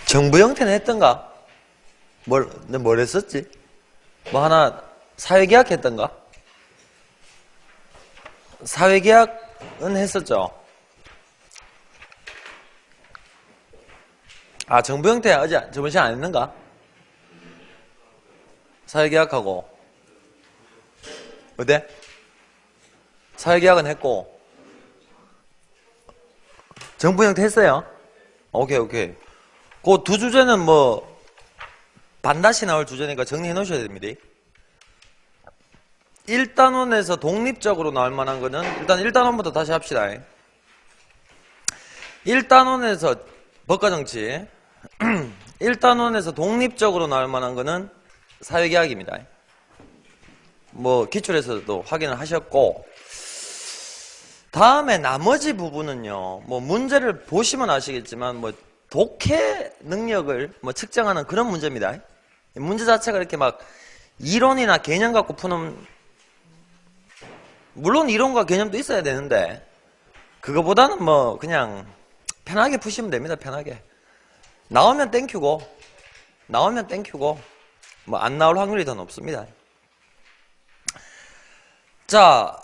정부 형태는 했던가? 뭘 했었지? 뭐 하나 사회계약 했던가? 사회계약은 했었죠. 아, 정부 형태 어제 저번 시간 안 했는가? 사회계약하고 어때? 사회계약은 했고 정부 형태 했어요. 오케이. 그 두 주제는 뭐 반드시 나올 주제니까 정리해 놓으셔야 됩니다. 1단원에서 독립적으로 나올 만한 거는 일단 1단원부터 다시 합시다. 1단원에서 법과정치 1단원에서 독립적으로 나올 만한 거는 사회계약입니다. 뭐 기출에서도 확인을 하셨고, 다음에 나머지 부분은요, 뭐 문제를 보시면 아시겠지만 뭐 독해 능력을 뭐 측정하는 그런 문제입니다. 문제 자체가 이렇게 막 이론이나 개념 갖고 푸는, 물론 이론과 개념도 있어야 되는데 그거보다는 뭐 그냥 편하게 푸시면 됩니다. 편하게 나오면 땡큐고 뭐 안 나올 확률이 더 높습니다. 자,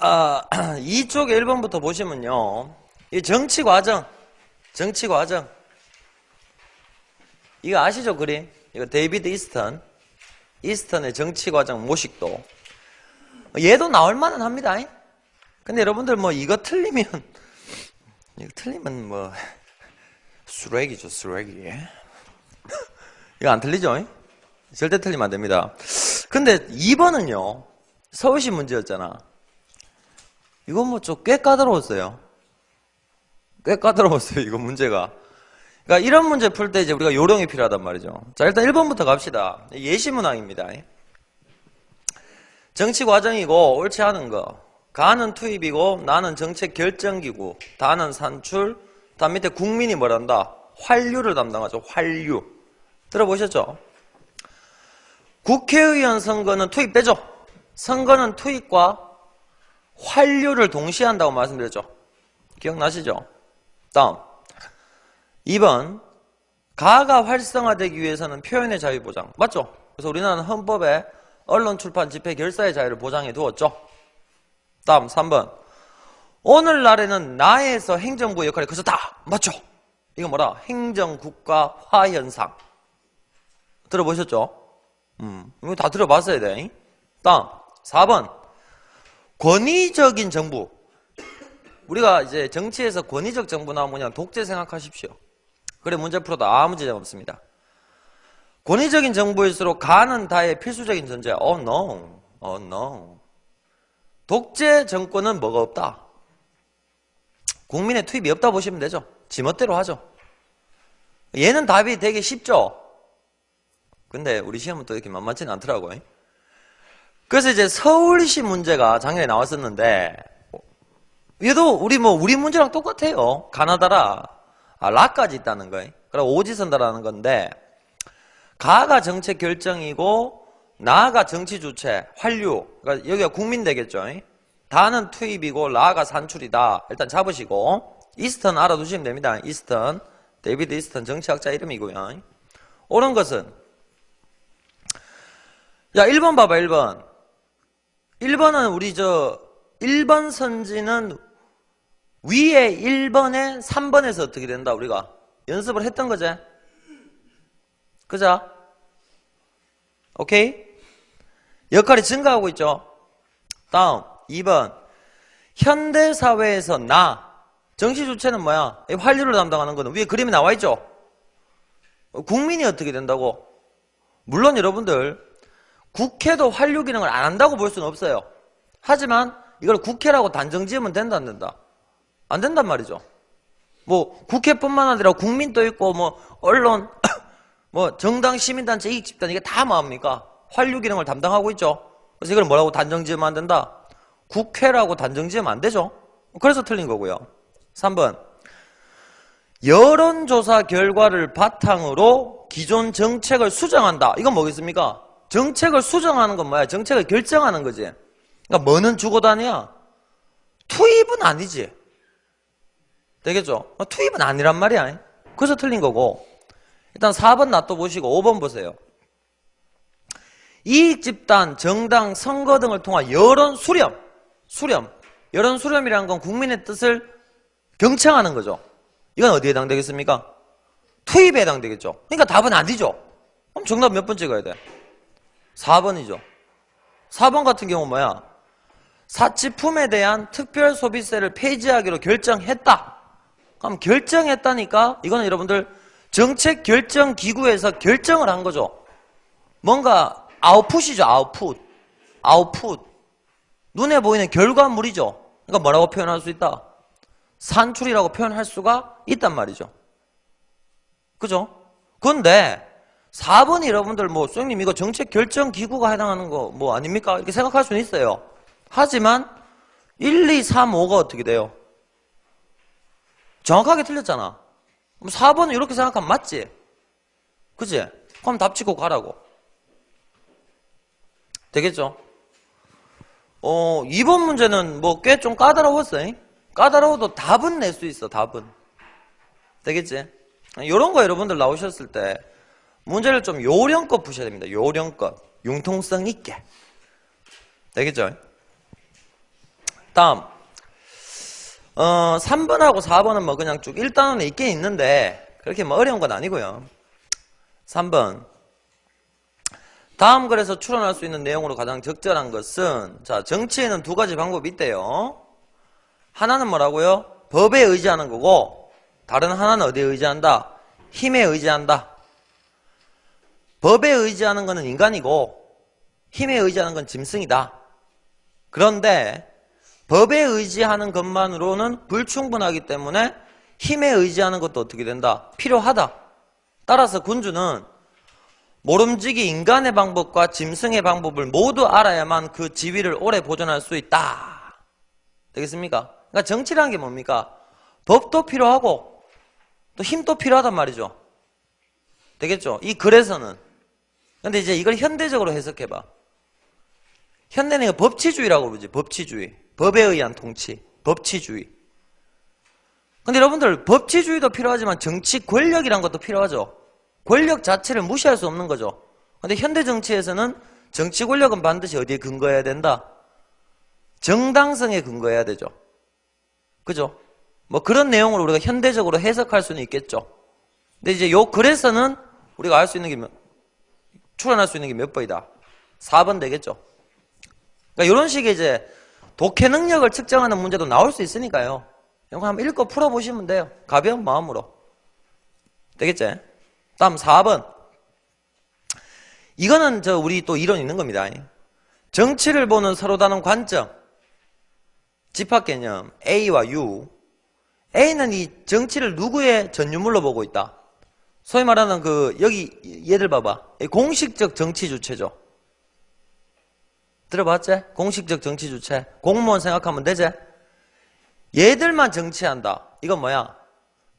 이쪽에 1번부터 보시면요, 이 정치과정 이거 아시죠? 그림 이거 데이비드 이스턴의 정치과정 모식도, 얘도 나올 만은 합니다. 근데 여러분들 뭐 이거 틀리면 뭐 쓰레기죠, 쓰레기. 이거 안 틀리죠? 절대 틀리면 안 됩니다. 근데 2번은요 서울시 문제였잖아. 이거 뭐 좀 꽤 까다로웠어요. 이거 문제가. 그러니까 이런 문제 풀 때 이제 우리가 요령이 필요하단 말이죠. 자, 일단 1번부터 갑시다. 예시문항입니다. 정치 과정이고 옳지 않은 거. 가는 투입이고 나는 정책 결정기구. 다는 산출. 다음 밑에 국민이 뭐란다? 환류를 담당하죠. 환류. 들어보셨죠? 국회의원 선거는 투입 빼죠. 선거는 투입과 환류를 동시에 한다고 말씀드렸죠. 기억나시죠? 다음 2번, 가가 활성화되기 위해서는 표현의 자유 보장. 맞죠? 그래서 우리나라는 헌법에 언론, 출판, 집회, 결사의 자유를 보장해 두었죠. 다음 3번, 오늘날에는 나에서 행정부의 역할이 커졌다. 맞죠? 이거 뭐라? 행정국가화 현상. 들어보셨죠? 이거 다 들어봤어야 돼. 다음 4번, 권위적인 정부. 우리가 이제 정치에서 권위적 정부 나오면 그냥 독재 생각하십시오. 그래 문제 풀어도 아무 문제 없습니다. 권위적인 정부일수록 가는 다의 필수적인 존재. Oh no. 독재 정권은 뭐가 없다? 국민의 투입이 없다 보시면 되죠. 지멋대로 하죠. 얘는 답이 되게 쉽죠. 근데 우리 시험은 또 이렇게 만만치는 않더라고요. 그래서 이제 서울시 문제가 작년에 나왔었는데, 얘도 우리 문제랑 똑같아요. 가나다라. 라까지 있다는 거예요. 그리고 오지선다라는 건데, 가가 정책 결정이고 나가 정치 주체, 환류. 그러니까 여기가 국민 되겠죠. 다는 투입이고 라가 산출이다. 일단 잡으시고, 이스턴 알아두시면 됩니다. 이스턴, 데이비드 이스턴 정치학자 이름이고요. 옳은 것은, 야, 1번 봐봐. 1번은 우리 1번 선지는 위에 1번에 3번에서 어떻게 된다? 우리가 연습을 했던 거지? 그죠? 오케이? 역할이 증가하고 있죠? 다음 2번, 현대사회에서 정치 주체는 뭐야? 환류를 담당하는 거는 위에 그림이 나와 있죠? 국민이 어떻게 된다고? 물론 여러분들 국회도 환류 기능을 안 한다고 볼 수는 없어요. 하지만 이걸 국회라고 단정 지으면 된다, 안 된다? 안 된단 말이죠. 뭐 국회뿐만 아니라 국민도 있고 뭐 언론, 뭐 정당, 시민단체, 이익집단, 이게 다 뭐합니까? 환류 기능을 담당하고 있죠. 그래서 이걸 뭐라고 단정 지으면 안 된다? 국회라고 단정 지으면 안 되죠. 그래서 틀린 거고요. 3번, 여론조사 결과를 바탕으로 기존 정책을 수정한다. 이건 뭐겠습니까? 정책을 수정하는 건 뭐야? 정책을 결정하는 거지. 그러니까 뭐는 주고 다녀? 투입은 아니지. 되겠죠? 투입은 아니란 말이야. 그래서 틀린 거고, 일단 4번 놔둬보시고 5번 보세요. 이익집단, 정당, 선거 등을 통한 여론 수렴. 여론 수렴이라는 건 국민의 뜻을 경청하는 거죠. 이건 어디에 해당되겠습니까? 투입에 해당되겠죠. 그러니까 답은 아니죠. 그럼 정답 몇 번 찍어야 돼? 4번이죠. 4번 같은 경우 뭐야? 사치품에 대한 특별 소비세를 폐지하기로 결정했다. 그럼 결정했다니까 이거는 여러분들 정책 결정 기구에서 결정을 한 거죠. 뭔가 아웃풋이죠. 아웃풋. 눈에 보이는 결과물이죠. 그러니까 뭐라고 표현할 수 있다? 산출이라고 표현할 수가 있단 말이죠. 그죠? 근데 4번이 여러분들 뭐 선생님 이거 정책 결정 기구가 해당하는 거 뭐 아닙니까? 이렇게 생각할 수는 있어요. 하지만 1, 2, 3, 5가 어떻게 돼요? 정확하게 틀렸잖아. 4번은 이렇게 생각하면 맞지? 그치? 그럼 답 찍고 가라고. 되겠죠? 2번 문제는 뭐 꽤 좀 까다로웠어요. 까다로워도 답은 낼 수 있어, 답은. 되겠지? 이런 거 여러분들 나오셨을 때 문제를 좀 요령껏 푸셔야 됩니다. 요령껏. 융통성 있게. 되겠죠? 다음. 3번하고 4번은 뭐 그냥 쭉 1단원에 있긴 있는데 그렇게 뭐 어려운 건 아니고요. 3번. 다음 글에서 추론할 수 있는 내용으로 가장 적절한 것은 자, 정치에는 두 가지 방법이 있대요. 하나는 뭐라고요? 법에 의지하는 거고 다른 하나는 어디에 의지한다? 힘에 의지한다. 법에 의지하는 것은 인간이고 힘에 의지하는 건 짐승이다. 그런데 법에 의지하는 것만으로는 불충분하기 때문에 힘에 의지하는 것도 어떻게 된다? 필요하다. 따라서 군주는 모름지기 인간의 방법과 짐승의 방법을 모두 알아야만 그 지위를 오래 보존할 수 있다. 되겠습니까? 그러니까 정치라는 게 뭡니까? 법도 필요하고 또 힘도 필요하단 말이죠. 되겠죠? 이 글에서는. 근데 이제 이걸 현대적으로 해석해봐. 현대는 이거 법치주의라고 그러지. 법치주의. 법에 의한 통치. 법치주의. 근데 여러분들 법치주의도 필요하지만 정치 권력이란 것도 필요하죠. 권력 자체를 무시할 수 없는 거죠. 근데 현대 정치에서는 정치 권력은 반드시 어디에 근거해야 된다? 정당성에 근거해야 되죠. 그죠? 뭐 그런 내용으로 우리가 현대적으로 해석할 수는 있겠죠. 근데 이제 요 글에서는 우리가 알 수 있는 게 추론할 수 있는 게 몇 번이다? 4번 되겠죠. 그러니까 이런 식의 이제 독해 능력을 측정하는 문제도 나올 수 있으니까요. 이거 한번 읽고 풀어보시면 돼요. 가벼운 마음으로. 되겠지? 다음 4번. 이거는 우리 또 이론 있는 겁니다. 정치를 보는 서로 다른 관점. 집합 개념 A와 U. A는 이 정치를 누구의 전유물로 보고 있다? 소위 말하는 여기 얘들 봐봐. 공식적 정치 주체죠. 들어봤지? 공식적 정치 주체. 공무원 생각하면 되지? 얘들만 정치한다. 이건 뭐야?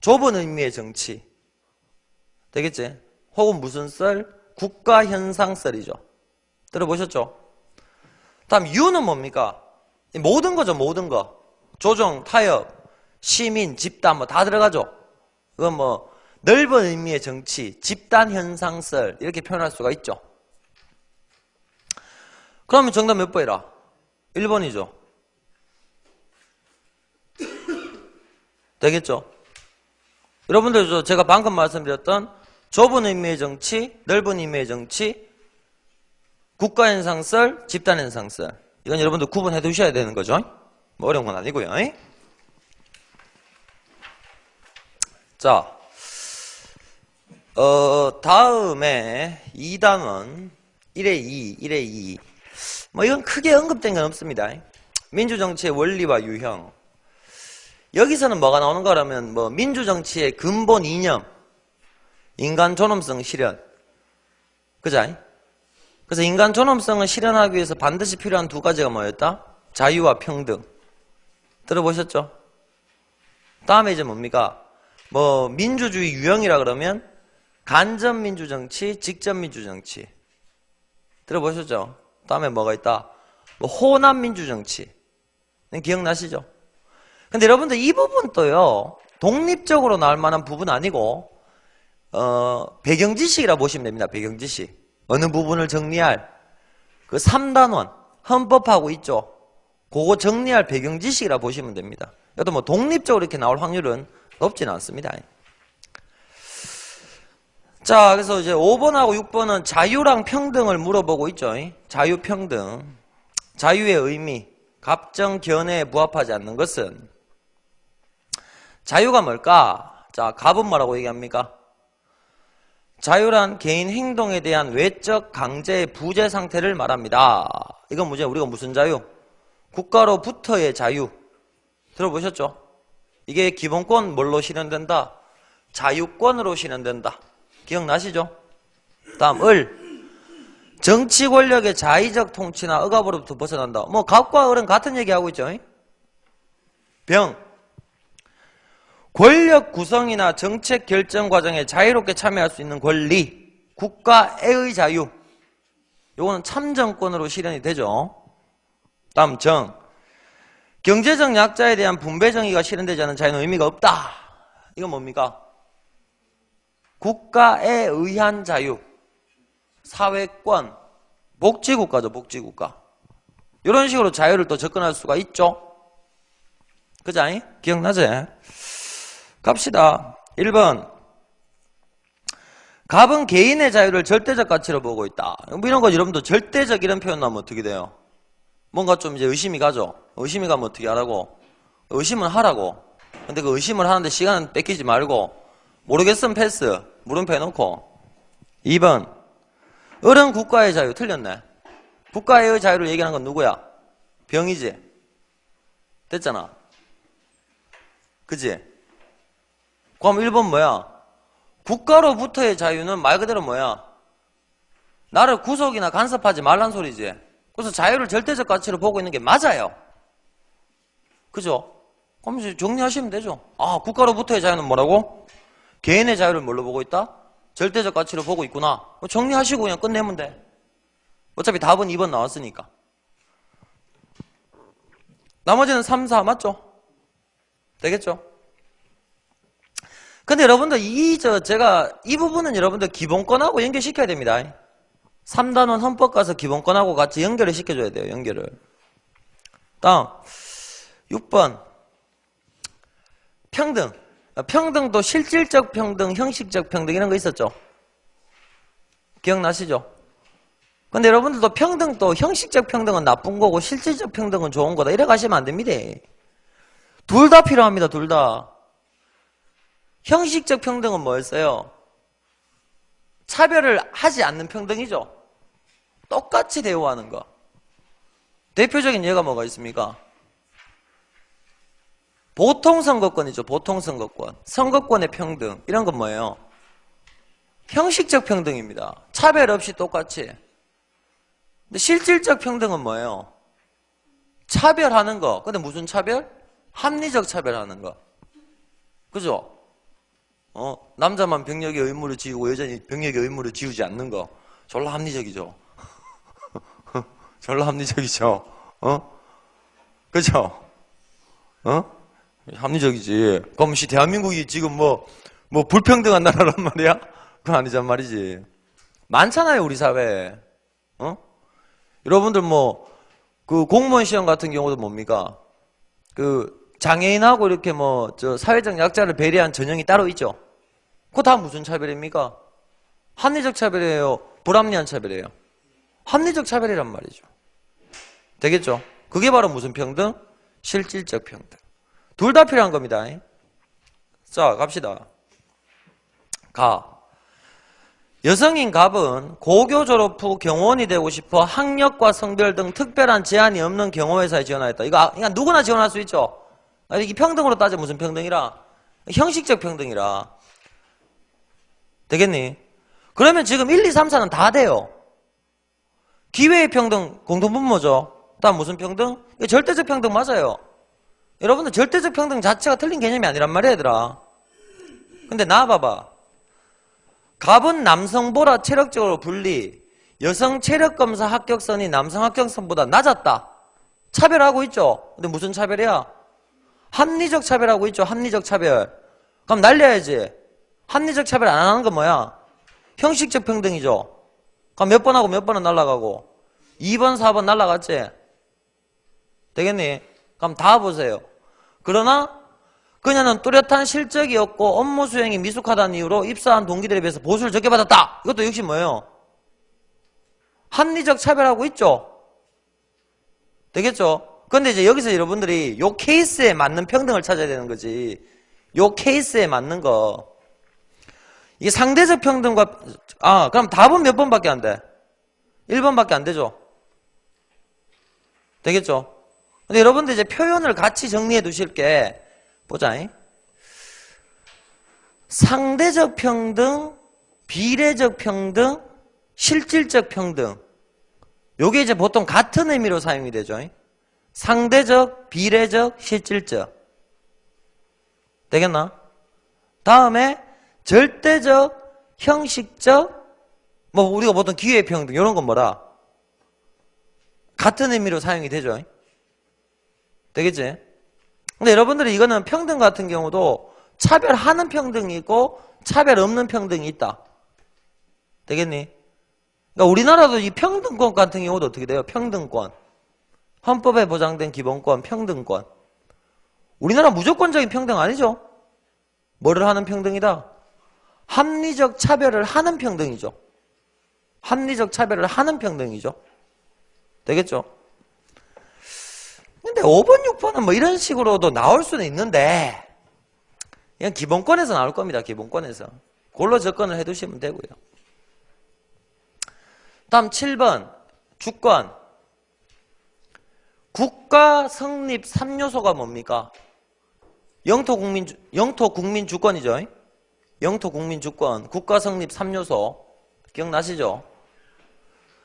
좁은 의미의 정치. 되겠지? 혹은 무슨 썰? 국가 현상 썰이죠. 들어보셨죠? 다음 U는 뭡니까? 모든 거죠, 모든 거. 조정, 타협, 시민, 집단 뭐 다 들어가죠. 그건 뭐 넓은 의미의 정치, 집단 현상 썰 이렇게 표현할 수가 있죠. 그러면 정답 몇 번이라? 1번이죠. 되겠죠? 여러분들 제가 방금 말씀드렸던 좁은 의미의 정치, 넓은 의미의 정치, 국가현상설, 집단현상설 이건 여러분들 구분해 두셔야 되는 거죠. 뭐 어려운 건 아니고요. 자, 다음에 2단원 1의 2, 1의 2 뭐 이건 크게 언급된 건 없습니다. 민주정치의 원리와 유형. 여기서는 뭐가 나오는 거라면 뭐 민주정치의 근본 이념, 인간 존엄성 실현. 그죠? 그래서 인간 존엄성을 실현하기 위해서 반드시 필요한 두 가지가 뭐였다? 자유와 평등. 들어보셨죠? 다음에 이제 뭡니까? 뭐 민주주의 유형이라 그러면 간접민주정치, 직접민주정치. 들어보셨죠? 다음에 뭐가 있다? 뭐 호남민주정치. 기억나시죠? 근데 여러분들 이 부분도요 독립적으로 나올 만한 부분 아니고 배경지식이라 보시면 됩니다. 배경지식. 어느 부분을 정리할 그 3단원 헌법하고 있죠. 그거 정리할 배경지식이라 보시면 됩니다. 여도 뭐 독립적으로 이렇게 나올 확률은 높지는 않습니다. 자, 그래서 이제 5번하고 6번은 자유랑 평등을 물어보고 있죠. 자유, 평등. 자유의 의미, 갑정, 견해에 부합하지 않는 것은 자유가 뭘까? 자, 갑은 뭐라고 얘기합니까? 자유란 개인 행동에 대한 외적 강제의 부재 상태를 말합니다. 이건 뭐죠? 우리가 무슨 자유? 국가로부터의 자유. 들어보셨죠? 이게 기본권 뭘로 실현된다? 자유권으로 실현된다. 기억나시죠? 다음 을. 정치 권력의 자의적 통치나 억압으로부터 벗어난다. 뭐 갑과 을은 같은 얘기하고 있죠. 병. 권력 구성이나 정책 결정 과정에 자유롭게 참여할 수 있는 권리. 국가의 자유. 요거는 참정권으로 실현이 되죠. 다음 정. 경제적 약자에 대한 분배 정의가 실현되지 않은 자유는 의미가 없다. 이건 뭡니까? 국가에 의한 자유. 사회권. 복지국가죠. 복지국가. 이런 식으로 자유를 또 접근할 수가 있죠. 그죠? 기억나지? 갑시다. 1번. 갑은 개인의 자유를 절대적 가치로 보고 있다. 뭐 이런 거 여러분도 절대적 이런 표현 나오면 어떻게 돼요? 뭔가 좀 이제 의심이 가죠. 의심이 가면 어떻게 하라고? 의심은 하라고. 근데 그 의심을 하는데 시간 뺏기지 말고 모르겠으면 패스. 물음표 해놓고. 2번. 을은 국가의 자유. 틀렸네. 국가의 자유를 얘기하는 건 누구야? 병이지. 됐잖아. 그지? 그럼 1번 뭐야? 국가로부터의 자유는 말 그대로 뭐야? 나를 구속이나 간섭하지 말란 소리지. 그래서 자유를 절대적 가치로 보고 있는 게 맞아요. 그죠? 그럼 이제 정리하시면 되죠. 아, 국가로부터의 자유는 뭐라고? 개인의 자유를 뭘로 보고 있다? 절대적 가치로 보고 있구나. 정리하시고 그냥 끝내면 돼. 어차피 답은 2번 나왔으니까. 나머지는 3, 4 맞죠? 되겠죠? 근데 여러분들 제가 이 부분은 여러분들 기본권하고 연결시켜야 됩니다. 3단원 헌법 가서 기본권하고 같이 연결을 시켜줘야 돼요. 연결을. 다음 6번 평등. 평등도 실질적 평등, 형식적 평등 이런 거 있었죠? 기억나시죠? 근데 여러분들도 평등도 형식적 평등은 나쁜 거고 실질적 평등은 좋은 거다. 이래 가시면 안 됩니다. 둘 다 필요합니다. 둘 다. 형식적 평등은 뭐였어요? 차별을 하지 않는 평등이죠. 똑같이 대우하는 거. 대표적인 예가 뭐가 있습니까? 보통선거권이죠. 보통선거권. 선거권의 평등. 이런 건 뭐예요? 형식적 평등입니다. 차별 없이 똑같이. 근데 실질적 평등은 뭐예요? 차별하는 거. 근데 무슨 차별? 합리적 차별하는 거. 그죠? 남자만 병력의 의무를 지우고 여자는 병력의 의무를 지우지 않는 거. 졸라 합리적이죠. 졸라 합리적이죠. 그죠? 합리적이지. 그럼 대한민국이 지금 뭐 불평등한 나라란 말이야? 그건 아니란 말이지. 많잖아요, 우리 사회에. 여러분들 그 공무원 시험 같은 경우도 뭡니까? 그 장애인하고 이렇게 사회적 약자를 배려한 전형이 따로 있죠? 그거 다 무슨 차별입니까? 합리적 차별이에요? 불합리한 차별이에요? 합리적 차별이란 말이죠. 되겠죠? 그게 바로 무슨 평등? 실질적 평등. 둘 다 필요한 겁니다. 자, 갑시다. 가. 여성인 갑은 고교 졸업 후 경호원이 되고 싶어 학력과 성별 등 특별한 제한이 없는 경호회사에 지원하였다. 이거 누구나 지원할 수 있죠? 이게 평등으로 따져 무슨 평등이라? 형식적 평등이라. 되겠니? 그러면 지금 1, 2, 3, 4는 다 돼요. 기회의 평등, 공동분모죠. 다음 무슨 평등? 이게 절대적 평등 맞아요. 여러분들 절대적 평등 자체가 틀린 개념이 아니란 말이야, 얘들아. 근데 나와봐봐. 갑은 남성보다 체력적으로 불리, 여성 체력검사 합격선이 남성 합격선보다 낮았다. 차별하고 있죠? 근데 무슨 차별이야? 합리적 차별하고 있죠? 합리적 차별. 그럼 날려야지. 합리적 차별 안 하는 건 뭐야? 형식적 평등이죠. 그럼 몇 번하고 몇 번은 날아가고 2번, 4번 날아갔지? 되겠니? 그럼 다 보세요. 그러나 그녀는 뚜렷한 실적이 없고 업무 수행이 미숙하다는 이유로 입사한 동기들에 비해서 보수를 적게 받았다. 이것도 역시 뭐예요? 합리적 차별하고 있죠? 되겠죠? 근데 이제 여기서 여러분들이 요 케이스에 맞는 평등을 찾아야 되는 거지. 요 케이스에 맞는 거. 이게 상대적 평등과, 그럼 답은 몇 번밖에 안 돼? 1번밖에 안 되죠? 되겠죠? 근데 여러분들 이제 표현을 같이 정리해 두실 게, 보자. 상대적 평등, 비례적 평등, 실질적 평등. 요게 이제 보통 같은 의미로 사용이 되죠. 상대적, 비례적, 실질적. 되겠나? 다음에 절대적, 형식적, 뭐 우리가 보통 기회평등 이런 건 뭐라? 같은 의미로 사용이 되죠. 되겠지? 근데 여러분들이 이거는 평등 같은 경우도 차별하는 평등이 있고 차별 없는 평등이 있다. 되겠니? 그러니까 우리나라도 이 평등권 같은 경우도 어떻게 돼요? 평등권. 헌법에 보장된 기본권, 평등권. 우리나라 무조건적인 평등 아니죠? 뭐를 하는 평등이다? 합리적 차별을 하는 평등이죠. 합리적 차별을 하는 평등이죠. 되겠죠? 근데 5번, 6번은 뭐 이런 식으로도 나올 수는 있는데 그냥 기본권에서 나올 겁니다. 기본권에서. 그걸로 접근을 해두시면 되고요. 다음 7번 주권. 국가 성립 3요소가 뭡니까? 영토 국민 주권이죠. 영토 국민 주권. 국가 성립 3요소. 기억나시죠?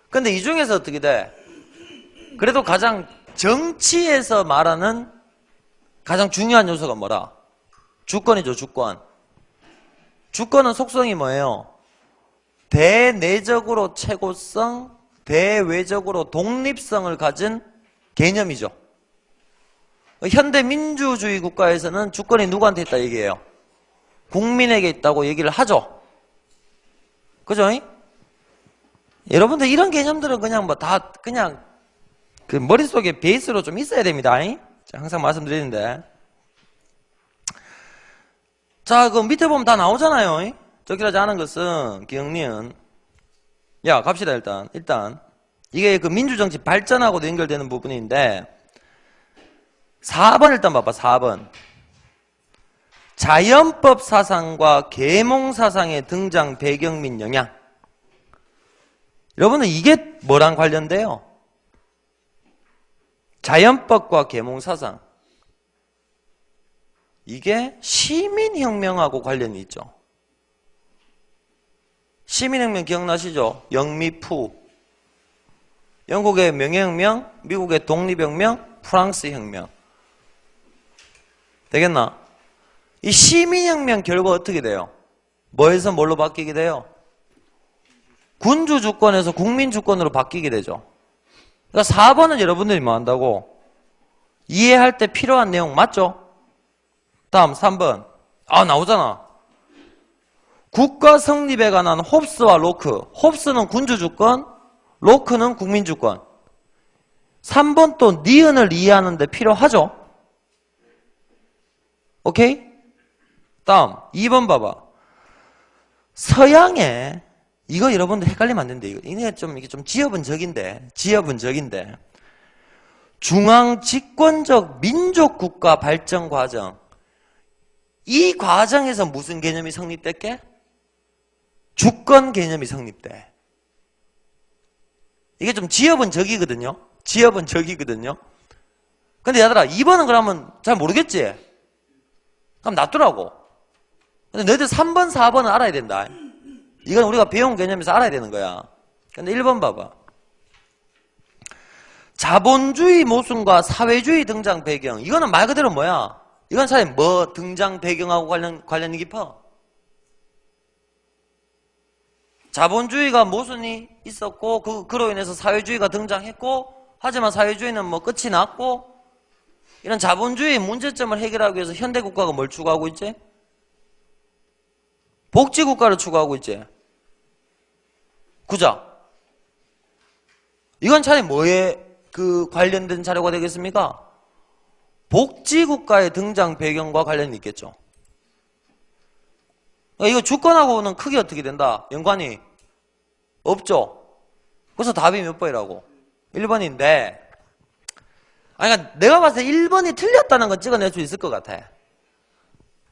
근데 이 중에서 어떻게 돼? 그래도 가장 정치에서 말하는 가장 중요한 요소가 뭐라? 주권이죠, 주권. 주권은 속성이 뭐예요? 대내적으로 최고성, 대외적으로 독립성을 가진 개념이죠. 현대 민주주의 국가에서는 주권이 누구한테 있다 얘기해요? 국민에게 있다고 얘기를 하죠. 그죠? 여러분들 이런 개념들은 그냥 뭐 다 그냥 그 머릿속에 베이스로 좀 있어야 됩니다. 항상 말씀드리는데. 자, 그 밑에 보면 다 나오잖아요. 적절하지 않은 것은 기억니은. 야, 갑시다 일단. 이게 그 민주정치 발전하고도 연결되는 부분인데 4번 일단 봐봐. 4번. 자연법 사상과 계몽 사상의 등장 배경 및 영향. 여러분은 이게 뭐랑 관련돼요? 자연법과 계몽 사상. 이게 시민혁명하고 관련이 있죠. 시민혁명 기억나시죠? 영미푸. 영국의 명예혁명, 미국의 독립혁명, 프랑스 혁명. 되겠나? 이 시민혁명 결과 어떻게 돼요? 뭐에서 뭘로 바뀌게 돼요? 군주주권에서 국민주권으로 바뀌게 되죠. 그러니까 4번은 여러분들이 뭐 한다고? 이해할 때 필요한 내용 맞죠? 다음 3번. 나오잖아. 국가 성립에 관한 홉스와 로크. 홉스는 군주주권, 로크는 국민주권. 3번 또 니은을 이해하는데 필요하죠? 오케이? 다음 2번 봐봐. 서양에 이거 여러분들 헷갈리면 안 된대. 이게 좀 지역은적인데 중앙 집권적 민족국가 발전 과정. 이 과정에서 무슨 개념이 성립됐게? 주권 개념이 성립돼. 이게 좀 지역은적이거든요. 근데 얘들아 2번은 그러면 잘 모르겠지? 그럼 놔두라고. 근데 너희들 3번, 4번은 알아야 된다. 이건 우리가 배운 개념에서 알아야 되는 거야. 근데 1번 봐봐. 자본주의 모순과 사회주의 등장 배경. 이거는 말 그대로 뭐야? 이건 사실 뭐 등장 배경하고 관련이 깊어? 자본주의가 모순이 있었고 그로 인해서 사회주의가 등장했고 하지만 사회주의는 뭐 끝이 났고 이런 자본주의의 문제점을 해결하기 위해서 현대국가가 뭘 추구하고 있지? 복지국가를 추구하고 있지. 그죠? 이건 차라리 뭐에 관련된 자료가 되겠습니까? 복지국가의 등장 배경과 관련이 있겠죠. 이거 주권하고는 크게 어떻게 된다? 연관이 없죠. 그래서 답이 몇 번이라고? 1번인데 그러니까 내가 봤을 때 1번이 틀렸다는 건 찍어낼 수 있을 것 같아.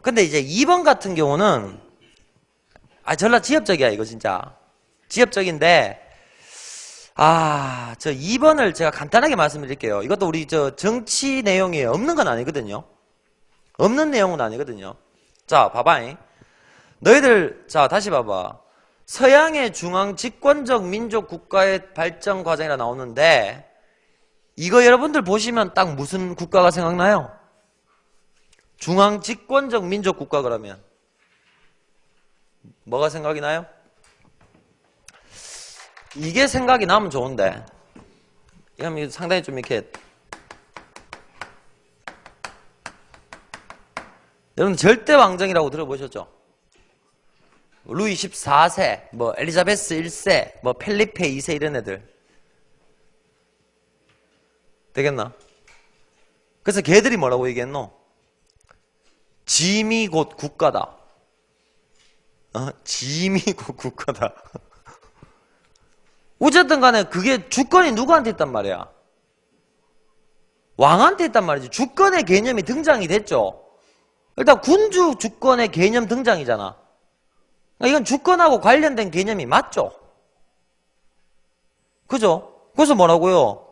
근데 이제 2번 같은 경우는 전라 지엽적이야 이거 진짜. 지엽적인데 저 2번을 제가 간단하게 말씀드릴게요. 이것도 우리 정치 내용이 없는 건 아니거든요. 없는 내용은 아니거든요. 자, 봐봐잉. 너희들, 자, 다시 봐봐. 서양의 중앙 집권적 민족 국가의 발전 과정이라 나오는데, 이거 여러분들 보시면 딱 무슨 국가가 생각나요? 중앙 집권적 민족 국가 그러면. 뭐가 생각이 나요? 이게 생각이 나면 좋은데, 이건 상당히 좀 이렇게, 여러분 절대 왕정이라고 들어보셨죠? 루이 14세, 뭐 엘리자베스 1세, 뭐 펠리페 2세 이런 애들 되겠나? 그래서 걔들이 뭐라고 얘기했노? 짐이 곧 국가다. 짐이 곧 국가다. 어쨌든 간에 그게 주권이 누구한테 있단 말이야? 왕한테 있단 말이지. 주권의 개념이 등장이 됐죠. 일단 군주 주권의 개념 등장이잖아. 이건 주권하고 관련된 개념이 맞죠? 그죠? 그래서 뭐라고요?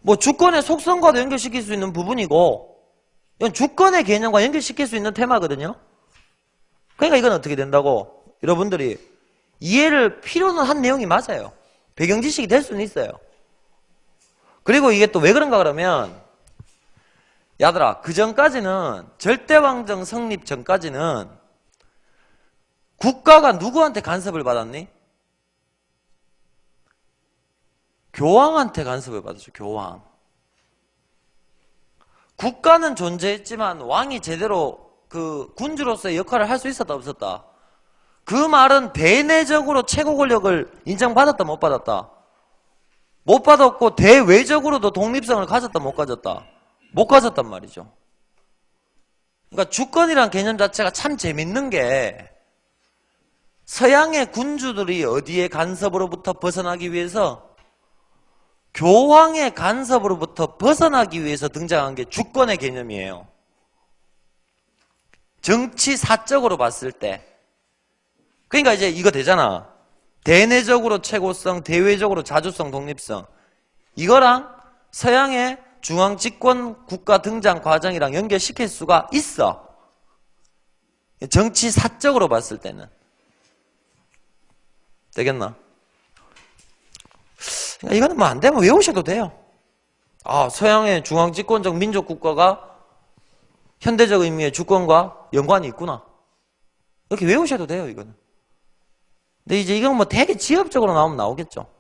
뭐 주권의 속성과도 연결시킬 수 있는 부분이고 이건 주권의 개념과 연결시킬 수 있는 테마거든요. 그러니까 이건 어떻게 된다고? 여러분들이 이해를 필요는 한 내용이 맞아요. 배경 지식이 될 수는 있어요. 그리고 이게 또 왜 그런가 그러면 야들아 그 전까지는 절대왕정 성립 전까지는 국가가 누구한테 간섭을 받았니? 교황한테 간섭을 받았죠. 교황. 국가는 존재했지만 왕이 제대로 그 군주로서의 역할을 할 수 있었다 없었다? 그 말은 대내적으로 최고 권력을 인정받았다 못 받았다? 못 받았고 대외적으로도 독립성을 가졌다 못 가졌다? 못 가졌단 말이죠. 그러니까 주권이란 개념 자체가 참 재밌는 게 서양의 군주들이 어디에 간섭으로부터 벗어나기 위해서 교황의 간섭으로부터 벗어나기 위해서 등장한 게 주권의 개념이에요. 정치사적으로 봤을 때. 그러니까 이제 이거 되잖아. 대내적으로 최고성, 대외적으로 자주성, 독립성. 이거랑 서양의 중앙집권 국가 등장 과정이랑 연결시킬 수가 있어. 정치사적으로 봤을 때는. 되겠나? 이거는 뭐 안 되면 외우셔도 돼요. 서양의 중앙집권적 민족국가가 현대적 의미의 주권과 연관이 있구나. 이렇게 외우셔도 돼요, 이거는. 근데 이제 이건 뭐 되게 지엽적으로 나오면 나오겠죠.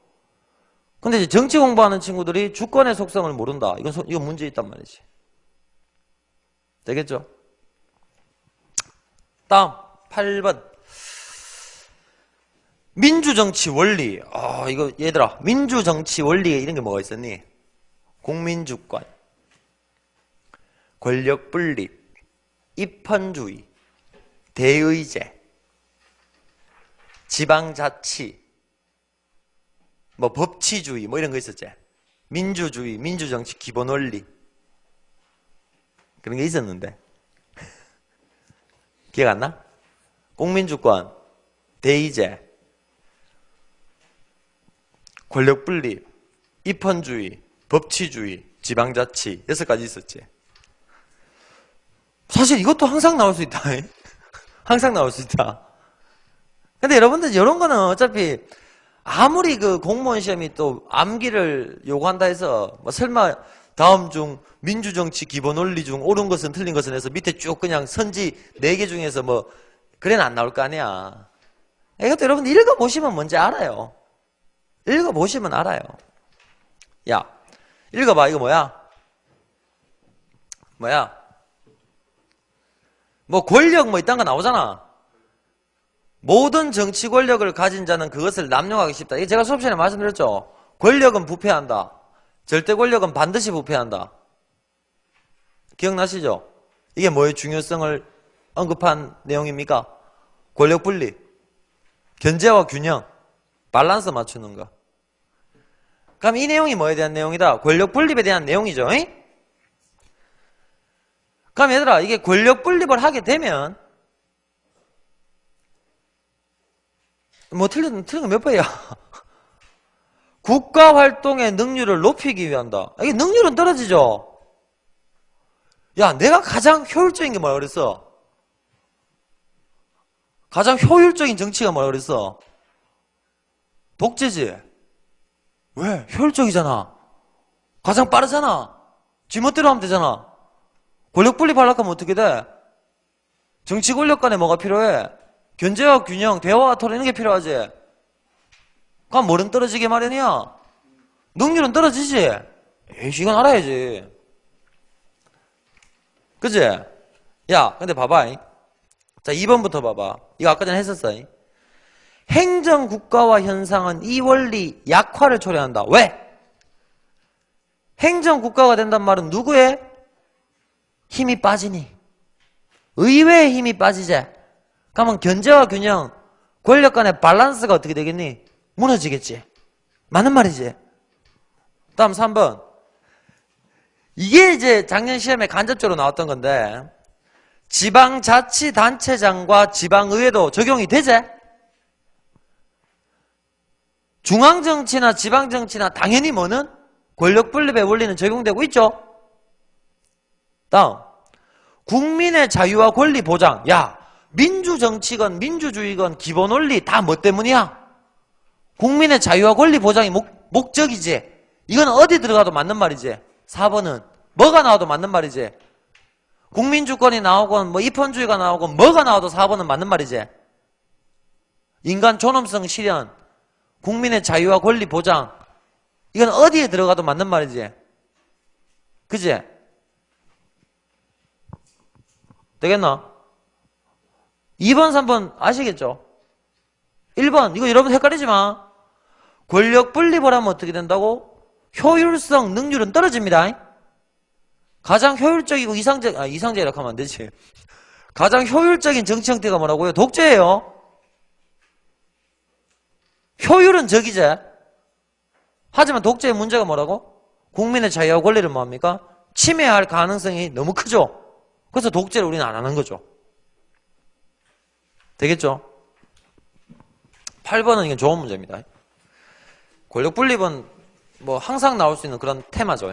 근데 이제 정치 공부하는 친구들이 주권의 속성을 모른다. 이건 문제 있단 말이지. 되겠죠? 다음, 8번. 민주정치 원리. 이거 얘들아 민주정치 원리에 이런 게 뭐가 있었니? 국민주권, 권력분립, 입헌주의, 대의제, 지방자치, 뭐 법치주의 뭐 이런 거 있었지. 민주주의, 민주정치 기본원리 그런 게 있었는데 기억 안 나? 국민주권, 대의제, 권력분립, 입헌주의, 법치주의, 지방자치 6가지 있었지. 사실 이것도 항상 나올 수 있다. 항상 나올 수 있다. 근데 여러분들 이런 거는 어차피 아무리 그 공무원 시험이 또 암기를 요구한다 해서 뭐 설마 다음 중 민주정치 기본 원리 중 옳은 것은 틀린 것은 해서 밑에 쭉 그냥 선지 4개 중에서 뭐 그래는 안 나올 거 아니야. 이것도 여러분 읽어보시면 뭔지 알아요. 읽어보시면 알아요. 야, 읽어봐. 이거 뭐야? 뭐야? 뭐 권력 뭐 이딴 거 나오잖아. 모든 정치 권력을 가진 자는 그것을 남용하기 쉽다. 이게 제가 수업 시간에 말씀드렸죠. 권력은 부패한다. 절대 권력은 반드시 부패한다. 기억나시죠? 이게 뭐의 중요성을 언급한 내용입니까? 권력 분리, 견제와 균형, 밸런스 맞추는 거. 그럼 이 내용이 뭐에 대한 내용이다? 권력 분립에 대한 내용이죠. 잉? 그럼 얘들아, 이게 권력 분립을 하게 되면 뭐 틀린 거 몇 번이야? 국가 활동의 능률을 높이기 위한다. 이게 능률은 떨어지죠. 야, 내가 가장 효율적인 게 뭐라 그랬어? 가장 효율적인 정치가 뭐라 그랬어? 독재지. 왜? 효율적이잖아. 가장 빠르잖아. 지멋대로 하면 되잖아. 권력 분립하려고 하면 어떻게 돼? 정치 권력 간에 뭐가 필요해? 견제와 균형, 대화와 토론 이런 게 필요하지. 그럼 뭐는 떨어지게 마련이야? 능률은 떨어지지. 에이씨, 이건 알아야지. 그치? 야, 근데 봐봐. 자, 2번부터 봐봐. 이거 아까 전에 했었어. 행정국가와 현상은 이 원리 약화를 초래한다. 왜? 행정국가가 된단 말은 누구의 힘이 빠지니? 의회의 힘이 빠지지. 그러면 견제와 균형, 권력 간의 밸런스가 어떻게 되겠니? 무너지겠지. 맞는 말이지. 다음 3번. 이게 이제 작년 시험에 간접적으로 나왔던 건데, 지방자치단체장과 지방의회도 적용이 되지? 중앙정치나 지방정치나 당연히 뭐는 권력 분립의 원리는 적용되고 있죠. 다음, 국민의 자유와 권리 보장. 야, 민주정치건 민주주의건 기본 원리 다 뭐 때문이야? 국민의 자유와 권리 보장이 목적이지. 이건 어디 들어가도 맞는 말이지. 4번은 뭐가 나와도 맞는 말이지. 국민주권이 나오건 뭐 입헌주의가 나오건 뭐가 나와도 4번은 맞는 말이지. 인간 존엄성 실현, 국민의 자유와 권리 보장, 이건 어디에 들어가도 맞는 말이지. 그지? 되겠나? 2번, 3번 아시겠죠? 1번, 이거 여러분 헷갈리지 마. 권력 분립을 하면 어떻게 된다고? 효율성, 능률은 떨어집니다. 가장 효율적이고 이상적이라고 하면 안 되지. 가장 효율적인 정치 형태가 뭐라고요? 독재예요. 효율은 적이지. 하지만 독재의 문제가 뭐라고? 국민의 자유와 권리를 뭐합니까? 침해할 가능성이 너무 크죠. 그래서 독재를 우리는 안 하는 거죠. 되겠죠? 8번은 이건 좋은 문제입니다. 권력 분립은 뭐 항상 나올 수 있는 그런 테마죠.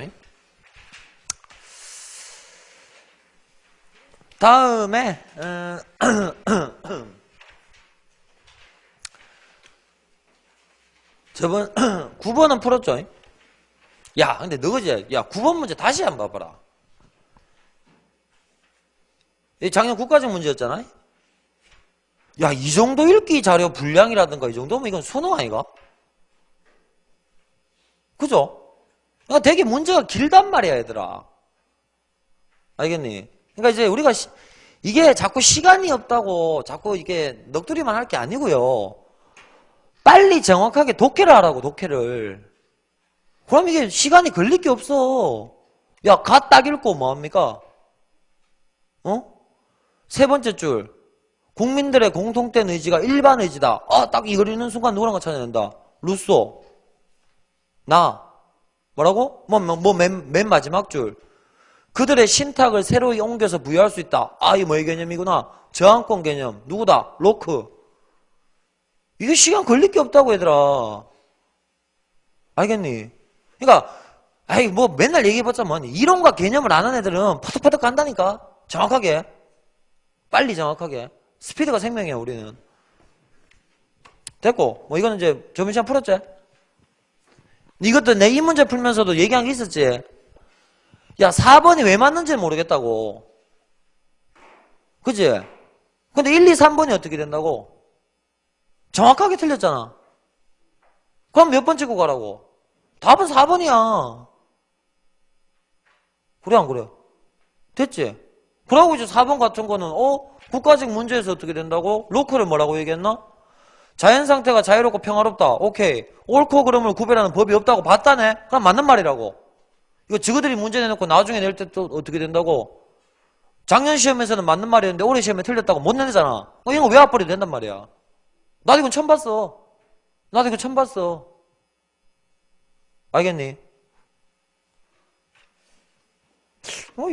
다음에 저번 9번은 풀었죠. 야, 근데 너 그지? 야, 9번 문제 다시 한번 봐봐라. 이 작년 국가적 문제였잖아. 야, 이 정도 읽기 자료 분량이라든가 이 정도면 이건 수능 아이가? 그죠? 야, 되게 문제가 길단 말이야, 얘들아. 알겠니? 그러니까 이제 우리가 이게 자꾸 시간이 없다고 자꾸 이게 넋두리만 할 게 아니고요. 빨리 정확하게 독해를 하라고, 독해를. 그럼 이게 시간이 걸릴 게 없어. 야, 가 딱 읽고 뭐합니까? 세 번째 줄. 국민들의 공통된 의지가 일반 의지다. 딱 이걸 읽는 순간 누구랑 찾아낸다. 루소. 나. 뭐라고? 맨 마지막 줄. 그들의 신탁을 새로이 옮겨서 부여할 수 있다. 이게 뭐의 개념이구나. 저항권 개념. 누구다? 로크. 이게 시간 걸릴 게 없다고, 얘들아. 알겠니? 그러니까 뭐 맨날 얘기해봤자 뭐니. 이론과 개념을 아는 애들은 퍼득퍼득 간다니까. 정확하게. 빨리 정확하게. 스피드가 생명이야, 우리는. 됐고, 뭐 이거는 이제 저번 시간 풀었지? 이것도 내 이 문제 풀면서도 얘기한 게 있었지? 야, 4번이 왜 맞는지 모르겠다고. 그치? 근데 1, 2, 3번이 어떻게 된다고? 정확하게 틀렸잖아. 그럼 몇 번 찍고 가라고? 답은 4번이야. 그래, 안 그래? 됐지? 그러고 이제 4번 같은 거는, 국가적 문제에서 어떻게 된다고? 로컬을 뭐라고 얘기했나? 자연상태가 자유롭고 평화롭다. 오케이. 옳고 그름을 구별하는 법이 없다고 봤다네? 그럼 맞는 말이라고. 이거 저거들이 문제 내놓고 나중에 낼 때 또 어떻게 된다고? 작년 시험에서는 맞는 말이었는데 올해 시험에 틀렸다고 못 내잖아. 이런 거 외화벌이 된단 말이야. 나도 이건 처음 봤어. 나도 이거 처음 봤어. 알겠니?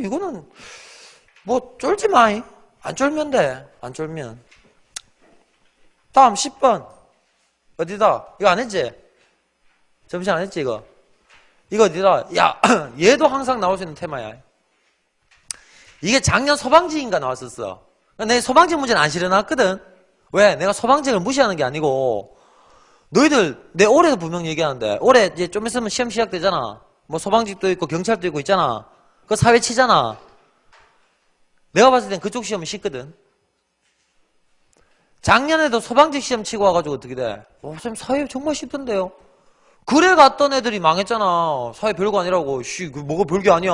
이거는 뭐 쫄지 마이. 안 쫄면 돼. 안 쫄면. 다음 10번. 어디다? 이거 안 했지? 점심 안 했지 이거? 이거 어디다? 야, 얘도 항상 나올 수 있는 테마야. 이게 작년 소방지인가 나왔었어. 내 소방직 문제는 안 실어놨거든? 왜? 내가 소방직을 무시하는 게 아니고, 너희들, 내 올해도 분명 얘기하는데, 올해 이제 좀 있으면 시험 시작되잖아. 뭐 소방직도 있고, 경찰도 있고 있잖아. 그거 사회 치잖아. 내가 봤을 땐 그쪽 시험은 쉽거든. 작년에도 소방직 시험 치고 와가지고 어떻게 돼? 선생님 사회 정말 쉽던데요? 그래 갔던 애들이 망했잖아. 사회 별거 아니라고. 그 뭐가 별게 아니야.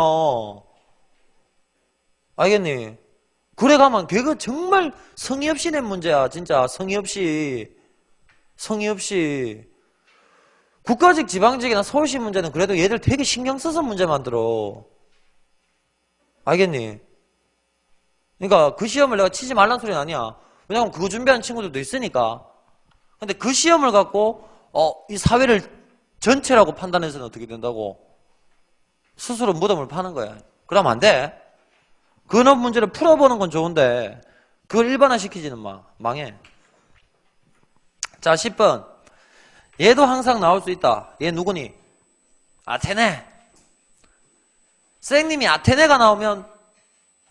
알겠니? 그래 가면 걔가 정말 성의 없이 낸 문제야. 진짜 성의 없이. 성의 없이. 국가직, 지방직이나 서울시 문제는 그래도 얘들 되게 신경 써서 문제 만들어. 알겠니? 그러니까 그 시험을 내가 치지 말란 소리는 아니야. 왜냐면 그거 준비하는 친구들도 있으니까. 근데 그 시험을 갖고 이 사회를 전체라고 판단해서는 어떻게 된다고? 스스로 무덤을 파는 거야. 그러면 안 돼. 근원 문제를 풀어보는 건 좋은데 그걸 일반화시키지는 망해. 자, 10번. 얘도 항상 나올 수 있다. 얘 누구니? 아테네. 선생님이 아테네가 나오면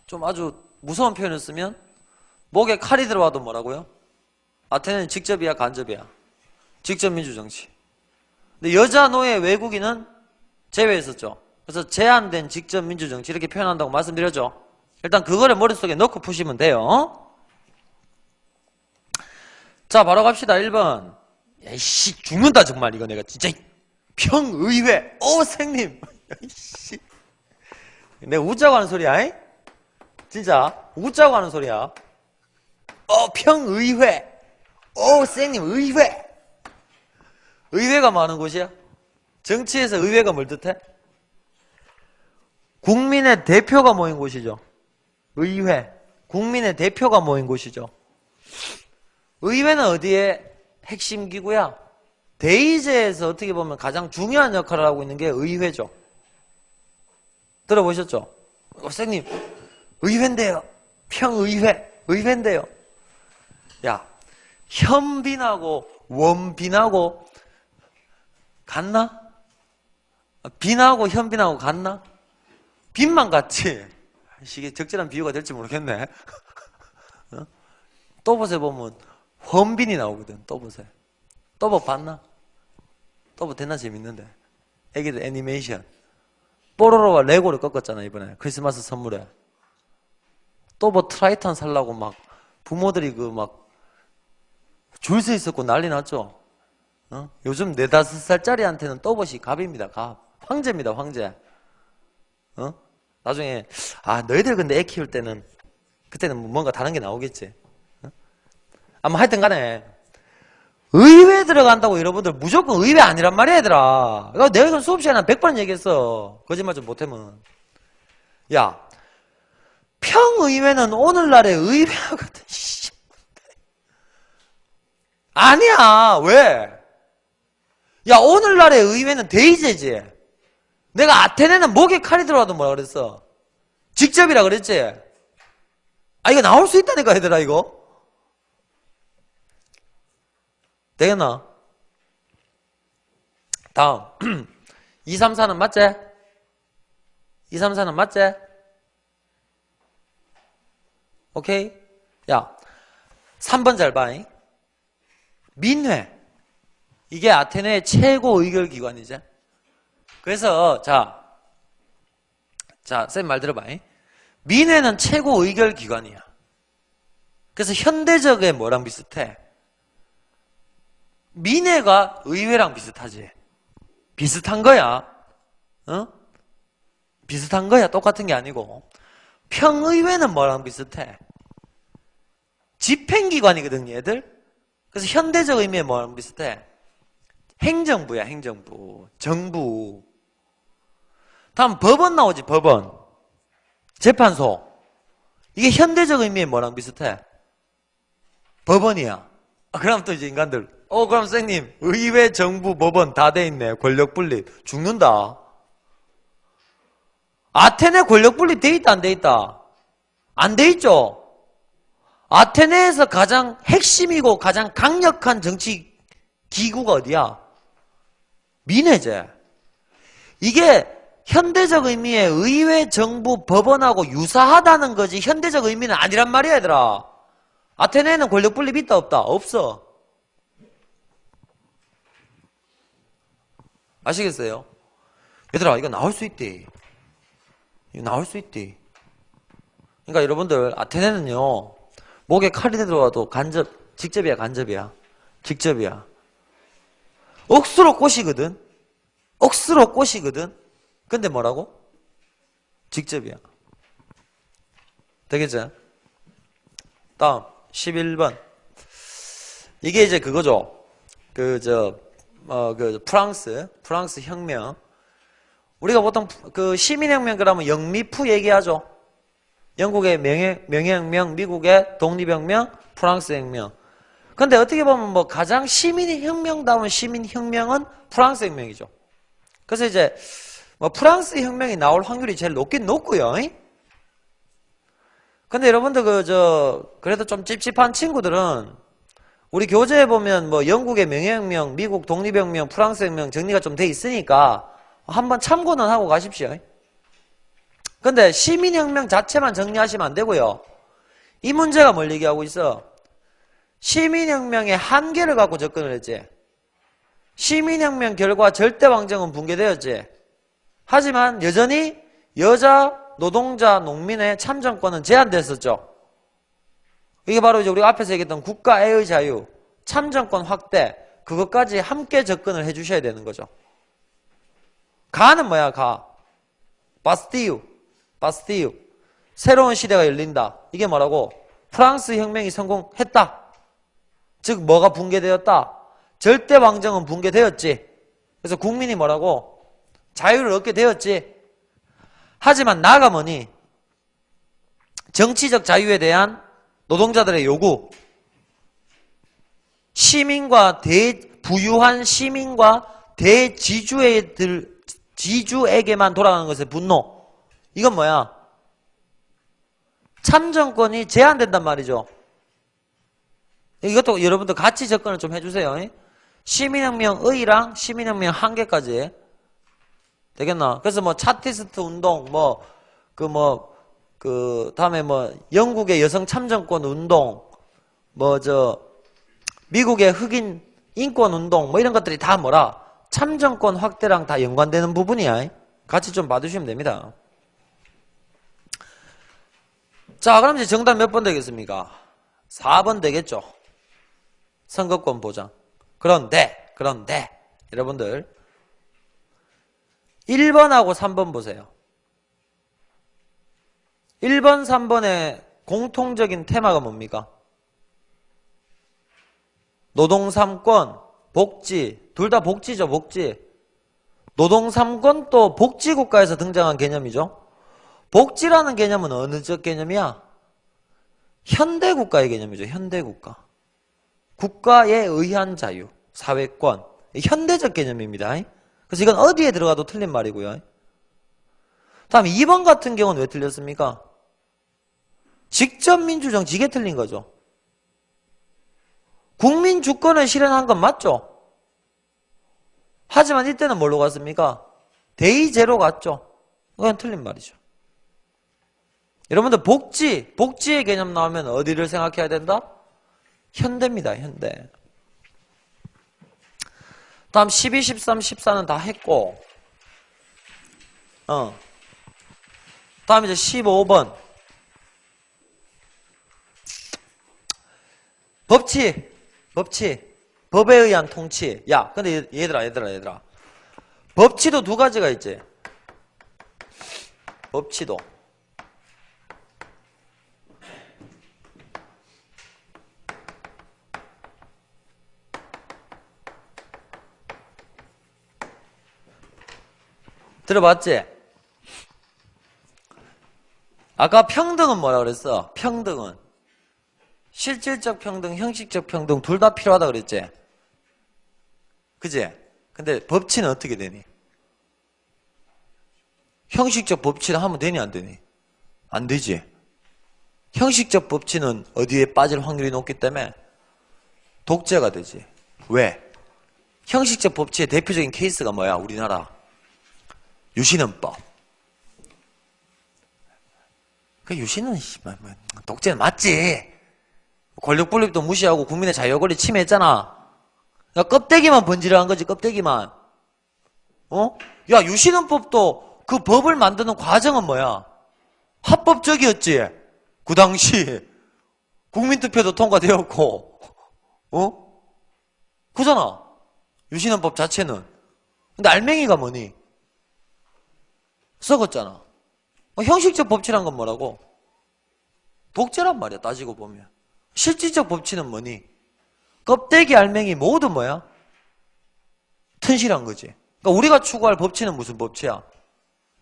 좀 아주 무서운 표현을 쓰면 목에 칼이 들어와도 뭐라고요? 아테네는 직접이야 간접이야? 직접 민주정치. 근데 여자 노예 외국인은 제외했었죠. 그래서 제한된 직접 민주정치 이렇게 표현한다고 말씀드렸죠. 일단 그거를 머릿속에 넣고 푸시면 돼요. 자, 바로 갑시다. 1번. 야이씨, 죽는다 정말 이거 내가 진짜. 평의회. 선생님. 야이씨. 내가 웃자고 하는 소리야. 이? 진짜 웃자고 하는 소리야. 평의회. 선생님 의회. 의회가 뭐 하는 곳이야? 정치에서 의회가 뭘 뜻해? 국민의 대표가 모인 곳이죠. 의회. 국민의 대표가 모인 곳이죠. 의회는 어디에 핵심 기구야? 대의제에서 어떻게 보면 가장 중요한 역할을 하고 있는 게 의회죠. 들어보셨죠? 선생님 의회인데요. 평의회. 의회인데요. 야, 현빈하고 원빈하고 같나? 빈하고 현빈하고 같나? 빈만 같지? 이게 적절한 비유가 될지 모르겠네. 또봇에 보면 헌빈이 나오거든. 또봇에. 또봇 봤나? 또봇 됐나? 재밌는데. 애기들 애니메이션. 뽀로로와 레고를 꺾었잖아 이번에 크리스마스 선물에. 또봇 트라이탄 살라고 막 부모들이 그 막 줄 서 있었고 난리 났죠. 요즘 4, 5살짜리한테는 또봇이 갑입니다. 갑. 황제입니다. 황제. 나중에 너희들 근데 애 키울 때는 그때는 뭔가 다른 게 나오겠지. 아마 하여튼 간에 의회 들어간다고 여러분들 무조건 의회 아니란 말이야 얘들아. 내가 이건 수업 시간에 한 100번 얘기했어. 거짓말 좀 못하면. 야, 평의회는 오늘날의 의회하거든. 아니야. 왜? 야, 오늘날의 의회는 대의제지. 내가 아테네는 목에 칼이 들어와도 뭐라 그랬어? 직접이라 그랬지? 이거 나올 수 있다니까 얘들아 이거. 되겠나? 다음 2, 3, 4는 맞지? 2, 3, 4는 맞지? 오케이? 야 3번 잘 봐. 민회. 이게 아테네의 최고 의결기관이지. 그래서 자 쌤 말 들어봐. 민회는 최고 의결기관이야. 그래서 현대적의 뭐랑 비슷해? 민회가 의회랑 비슷하지. 비슷한 거야. 비슷한 거야. 똑같은 게 아니고. 평의회는 뭐랑 비슷해? 집행기관이거든, 얘들. 그래서 현대적 의미에 뭐랑 비슷해? 행정부야, 행정부. 정부. 다음 법원 나오지, 법원. 재판소. 이게 현대적 의미에 뭐랑 비슷해? 법원이야. 그럼 또 이제 인간들, 그럼 선생님, 의회, 정부, 법원 다 돼 있네. 권력 분립. 죽는다. 아테네 권력 분립 돼 있다, 안 돼 있다? 안 돼 있죠? 아테네에서 가장 핵심이고 가장 강력한 정치 기구가 어디야? 민회제. 이게 현대적 의미의 의회, 정부, 법원하고 유사하다는 거지 현대적 의미는 아니란 말이야, 얘들아. 아테네에는 권력 분립 있다, 없다? 없어. 아시겠어요? 얘들아, 이거 나올 수 있대. 이거 나올 수 있대. 그러니까 여러분들, 아테네는요, 목에 칼이 들어와도 직접이야, 간접이야? 직접이야. 억수로 꼬시거든? 억수로 꼬시거든? 근데 뭐라고? 직접이야. 되겠죠? 다음, 11번. 이게 이제 그거죠. 프랑스 혁명. 우리가 보통 시민혁명 그러면 영미프 얘기하죠. 영국의 명예혁명, 미국의 독립혁명, 프랑스 혁명. 근데 어떻게 보면 가장 시민혁명다운 시민혁명은 프랑스 혁명이죠. 그래서 이제 프랑스 혁명이 나올 확률이 제일 높긴 높고요. 근데 여러분들 그래도 좀 찝찝한 친구들은 우리 교재에 보면 영국의 명예혁명, 미국 독립혁명, 프랑스 혁명 정리가 좀 돼 있으니까 한번 참고는 하고 가십시오. 근데 시민혁명 자체만 정리하시면 안 되고요. 이 문제가 뭘 얘기하고 있어? 시민혁명의 한계를 갖고 접근을 했지. 시민혁명 결과 절대왕정은 붕괴되었지. 하지만 여전히 여자, 노동자, 농민의 참정권은 제한됐었죠. 이게 바로 이제 우리가 앞에서 얘기했던 국가의 자유, 참정권 확대, 그것까지 함께 접근을 해주셔야 되는 거죠. 가는 뭐야, 가? 바스티유. 새로운 시대가 열린다. 이게 뭐라고? 프랑스 혁명이 성공했다. 즉 뭐가 붕괴되었다? 절대 왕정은 붕괴되었지. 그래서 국민이 뭐라고? 자유를 얻게 되었지. 하지만 나가 뭐니? 정치적 자유에 대한 노동자들의 요구, 부유한 시민과 지주에게만 돌아가는 것의 분노. 이건 뭐야? 참정권이 제한된단 말이죠. 이것도 여러분들 같이 접근을 좀 해주세요. 시민혁명의랑 시민혁명 한계까지. 되겠나? 그래서 차티스트 운동, 다음에 영국의 여성 참정권 운동, 미국의 흑인 인권 운동, 이런 것들이 다 뭐라? 참정권 확대랑 다 연관되는 부분이야. 같이 좀 봐두시면 됩니다. 자, 그럼 이제 정답 몇 번 되겠습니까? 4번 되겠죠. 선거권 보장. 그런데, 여러분들. 1번하고 3번 보세요. 1번, 3번의 공통적인 테마가 뭡니까? 노동 3권, 복지. 둘 다 복지죠, 복지. 노동 3권 또 복지국가에서 등장한 개념이죠. 복지라는 개념은 어느 쪽 개념이야? 현대국가의 개념이죠. 현대국가. 국가에 의한 자유, 사회권. 현대적 개념입니다. 그래서 이건 어디에 들어가도 틀린 말이고요. 다음 2번 같은 경우는 왜 틀렸습니까? 직접 민주정치, 이게 틀린 거죠. 국민 주권을 실현한 건 맞죠? 하지만 이때는 뭘로 갔습니까? 대의제로 갔죠. 그건 틀린 말이죠. 여러분들 복지의 개념 나오면 어디를 생각해야 된다? 현대입니다. 현대. 다음 12, 13, 14는 다 했고 다음 이제 15번 법치 법에 의한 통치. 야, 근데 얘들아 법치도 두 가지가 있지. 법치도 들어봤지? 아까 평등은 뭐라 그랬어? 평등은 실질적 평등, 형식적 평등 둘 다 필요하다 그랬지? 그지? 근데 법치는 어떻게 되니? 형식적 법치를 하면 되니 안 되니? 안 되지. 형식적 법치는 어디에 빠질 확률이 높기 때문에 독재가 되지. 왜? 형식적 법치의 대표적인 케이스가 뭐야? 우리나라 유신헌법. 그 유신은 독재는 맞지. 권력 분립도 무시하고 국민의 자유 권리 침해했잖아. 야, 껍데기만 번지르한 거지. 껍데기만. 어? 야, 유신헌법도 그 법을 만드는 과정은 뭐야? 합법적이었지. 그 당시 국민투표도 통과되었고, 어? 그잖아. 유신헌법 자체는. 근데 알맹이가 뭐니? 썩었잖아. 형식적 법치란 건 뭐라고? 독재란 말이야, 따지고 보면. 실질적 법치는 뭐니? 껍데기 알맹이 모두 뭐야? 튼실한 거지. 그러니까 우리가 추구할 법치는 무슨 법치야?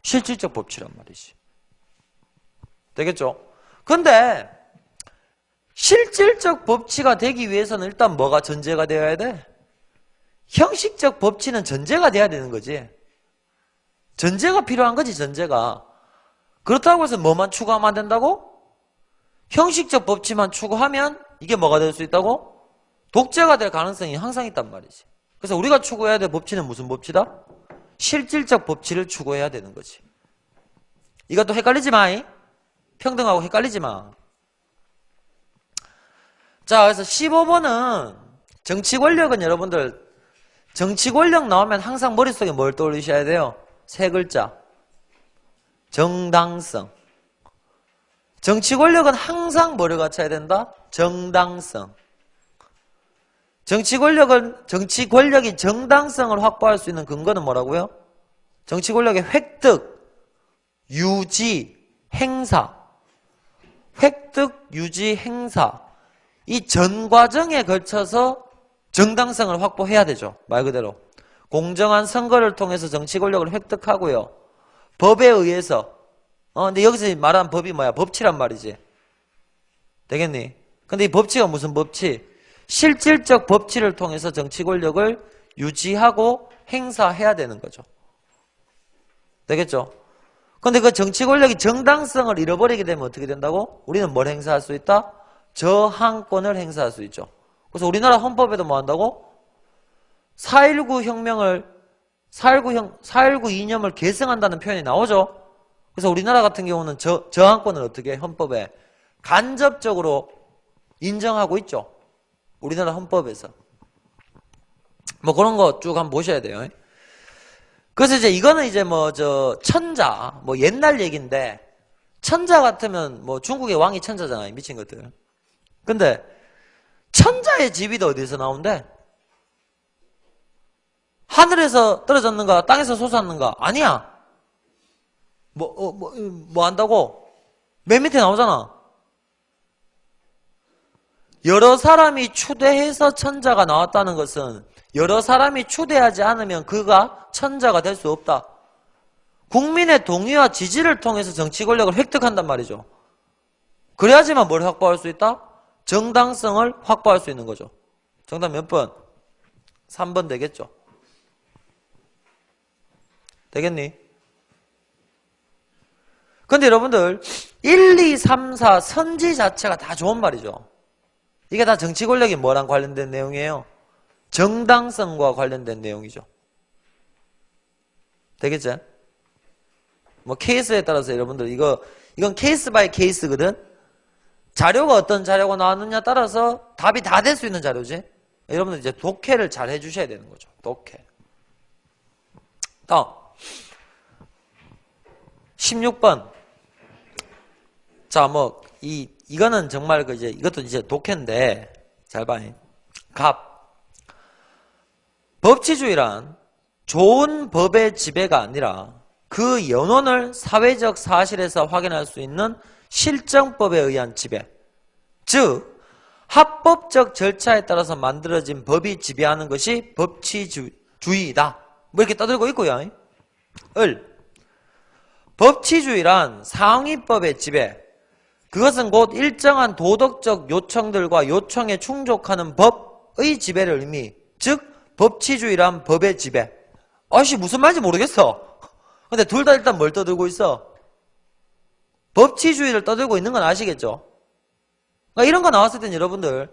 실질적 법치란 말이지. 되겠죠? 근데 실질적 법치가 되기 위해서는 일단 뭐가 전제가 되어야 돼? 형식적 법치는 전제가 돼야 되는 거지. 전제가 필요한 거지, 전제가. 그렇다고 해서 뭐만 추구하면 안 된다고? 형식적 법치만 추구하면 이게 뭐가 될 수 있다고? 독재가 될 가능성이 항상 있단 말이지. 그래서 우리가 추구해야 될 법치는 무슨 법치다? 실질적 법치를 추구해야 되는 거지. 이것도 헷갈리지 마. 평등하고 헷갈리지 마. 자, 그래서 15번은 정치 권력은 여러분들 정치 권력 나오면 항상 머릿속에 뭘 떠올리셔야 돼요? 세 글자. 정당성. 정치 권력은 항상 뭐를 갖춰야 된다? 정당성. 정치 권력이 정당성을 확보할 수 있는 근거는 뭐라고요? 정치 권력의 획득, 유지, 행사. 획득, 유지, 행사. 이 전 과정에 걸쳐서 정당성을 확보해야 되죠. 말 그대로. 공정한 선거를 통해서 정치 권력을 획득하고요. 법에 의해서. 근데 여기서 말하는 법이 뭐야? 법치란 말이지. 되겠니? 근데 이 법치가 무슨 법치? 실질적 법치를 통해서 정치 권력을 유지하고 행사해야 되는 거죠. 되겠죠? 근데 그 정치 권력이 정당성을 잃어버리게 되면 어떻게 된다고? 우리는 뭘 행사할 수 있다? 저항권을 행사할 수 있죠. 그래서 우리나라 헌법에도 뭐 한다고? 4.19 이념을 계승한다는 표현이 나오죠? 그래서 우리나라 같은 경우는 저항권을 어떻게 헌법에 간접적으로 인정하고 있죠. 우리나라 헌법에서. 뭐 그런 거 쭉 한번 보셔야 돼요. 그래서 이제 이거는 이제 천자, 옛날 얘기인데, 천자 같으면 중국의 왕이 천자잖아요. 미친 것들. 근데 천자의 지위도 어디서 나온대? 하늘에서 떨어졌는가? 땅에서 솟았는가? 아니야. 뭐 한다고? 맨 밑에 나오잖아. 여러 사람이 추대해서 천자가 나왔다는 것은 여러 사람이 추대하지 않으면 그가 천자가 될 수 없다. 국민의 동의와 지지를 통해서 정치 권력을 획득한단 말이죠. 그래야지만 뭘 확보할 수 있다? 정당성을 확보할 수 있는 거죠. 정답 몇 번? 3번 되겠죠. 되겠니? 근데 여러분들 1, 2, 3, 4 선지 자체가 다 좋은 말이죠. 이게 다 정치 권력이 뭐랑 관련된 내용이에요? 정당성과 관련된 내용이죠. 되겠죠? 케이스에 따라서 여러분들 이건 케이스 바이 케이스거든? 자료가 어떤 자료가 나왔느냐 따라서 답이 다 될 수 있는 자료지? 여러분들 이제 독해를 잘 해주셔야 되는 거죠. 독해. 다음. 16번. 자, 이거는 정말 이것도 이제 독해인데, 잘 봐. 갑. 법치주의란 좋은 법의 지배가 아니라 그 연원을 사회적 사실에서 확인할 수 있는 실정법에 의한 지배. 즉, 합법적 절차에 따라서 만들어진 법이 지배하는 것이 법치주의이다. 이렇게 떠들고 있고요. 을. 법치주의란 상위법의 지배, 그것은 곧 일정한 도덕적 요청들과 요청에 충족하는 법의 지배를 의미. 즉 법치주의란 법의 지배. 아씨 무슨 말인지 모르겠어. 근데 둘 다 일단 뭘 떠들고 있어? 법치주의를 떠들고 있는 건 아시겠죠? 그러니까 이런 거 나왔을 땐 여러분들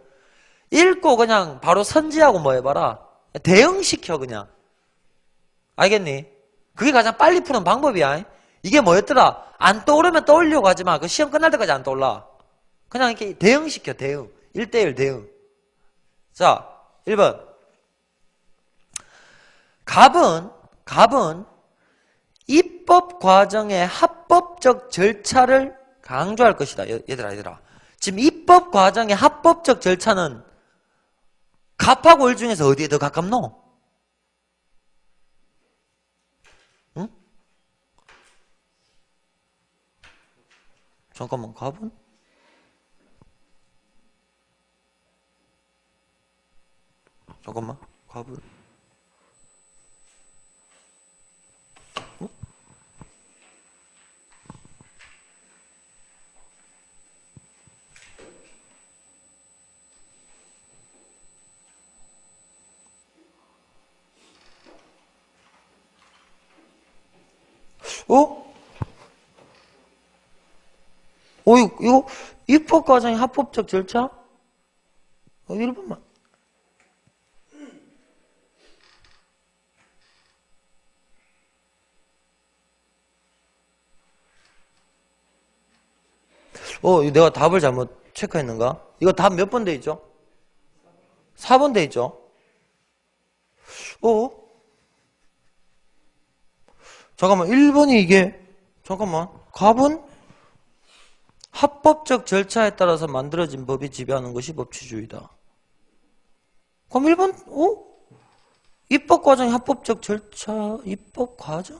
읽고 그냥 바로 선지하고 뭐 해봐라. 대응시켜 그냥. 알겠니? 그게 가장 빨리 푸는 방법이야. 이게 뭐였더라? 안 떠오르면 떠올리려고 하지 마. 그 시험 끝날 때까지 안 떠올라. 그냥 이렇게 대응시켜, 대응. 1대1 대응. 자, 1번. 갑은 입법 과정의 합법적 절차를 강조할 것이다. 얘들아. 지금 입법 과정의 합법적 절차는 갑하고 을 중에서 어디에 더 가깝노? 응? 잠깐만, 갑은? 잠깐만, 갑을. 어? 이거 입법 과정의 합법적 절차? 1번만. 이거 내가 답을 잘못 체크했는가? 이거 답 몇 번 돼 있죠? 4번 돼 있죠? 잠깐만, 1번이 이게, 잠깐만, 갑은 합법적 절차에 따라서 만들어진 법이 지배하는 것이 법치주의다. 그럼 1번, 입법 과정의 합법적 절차, 입법 과정?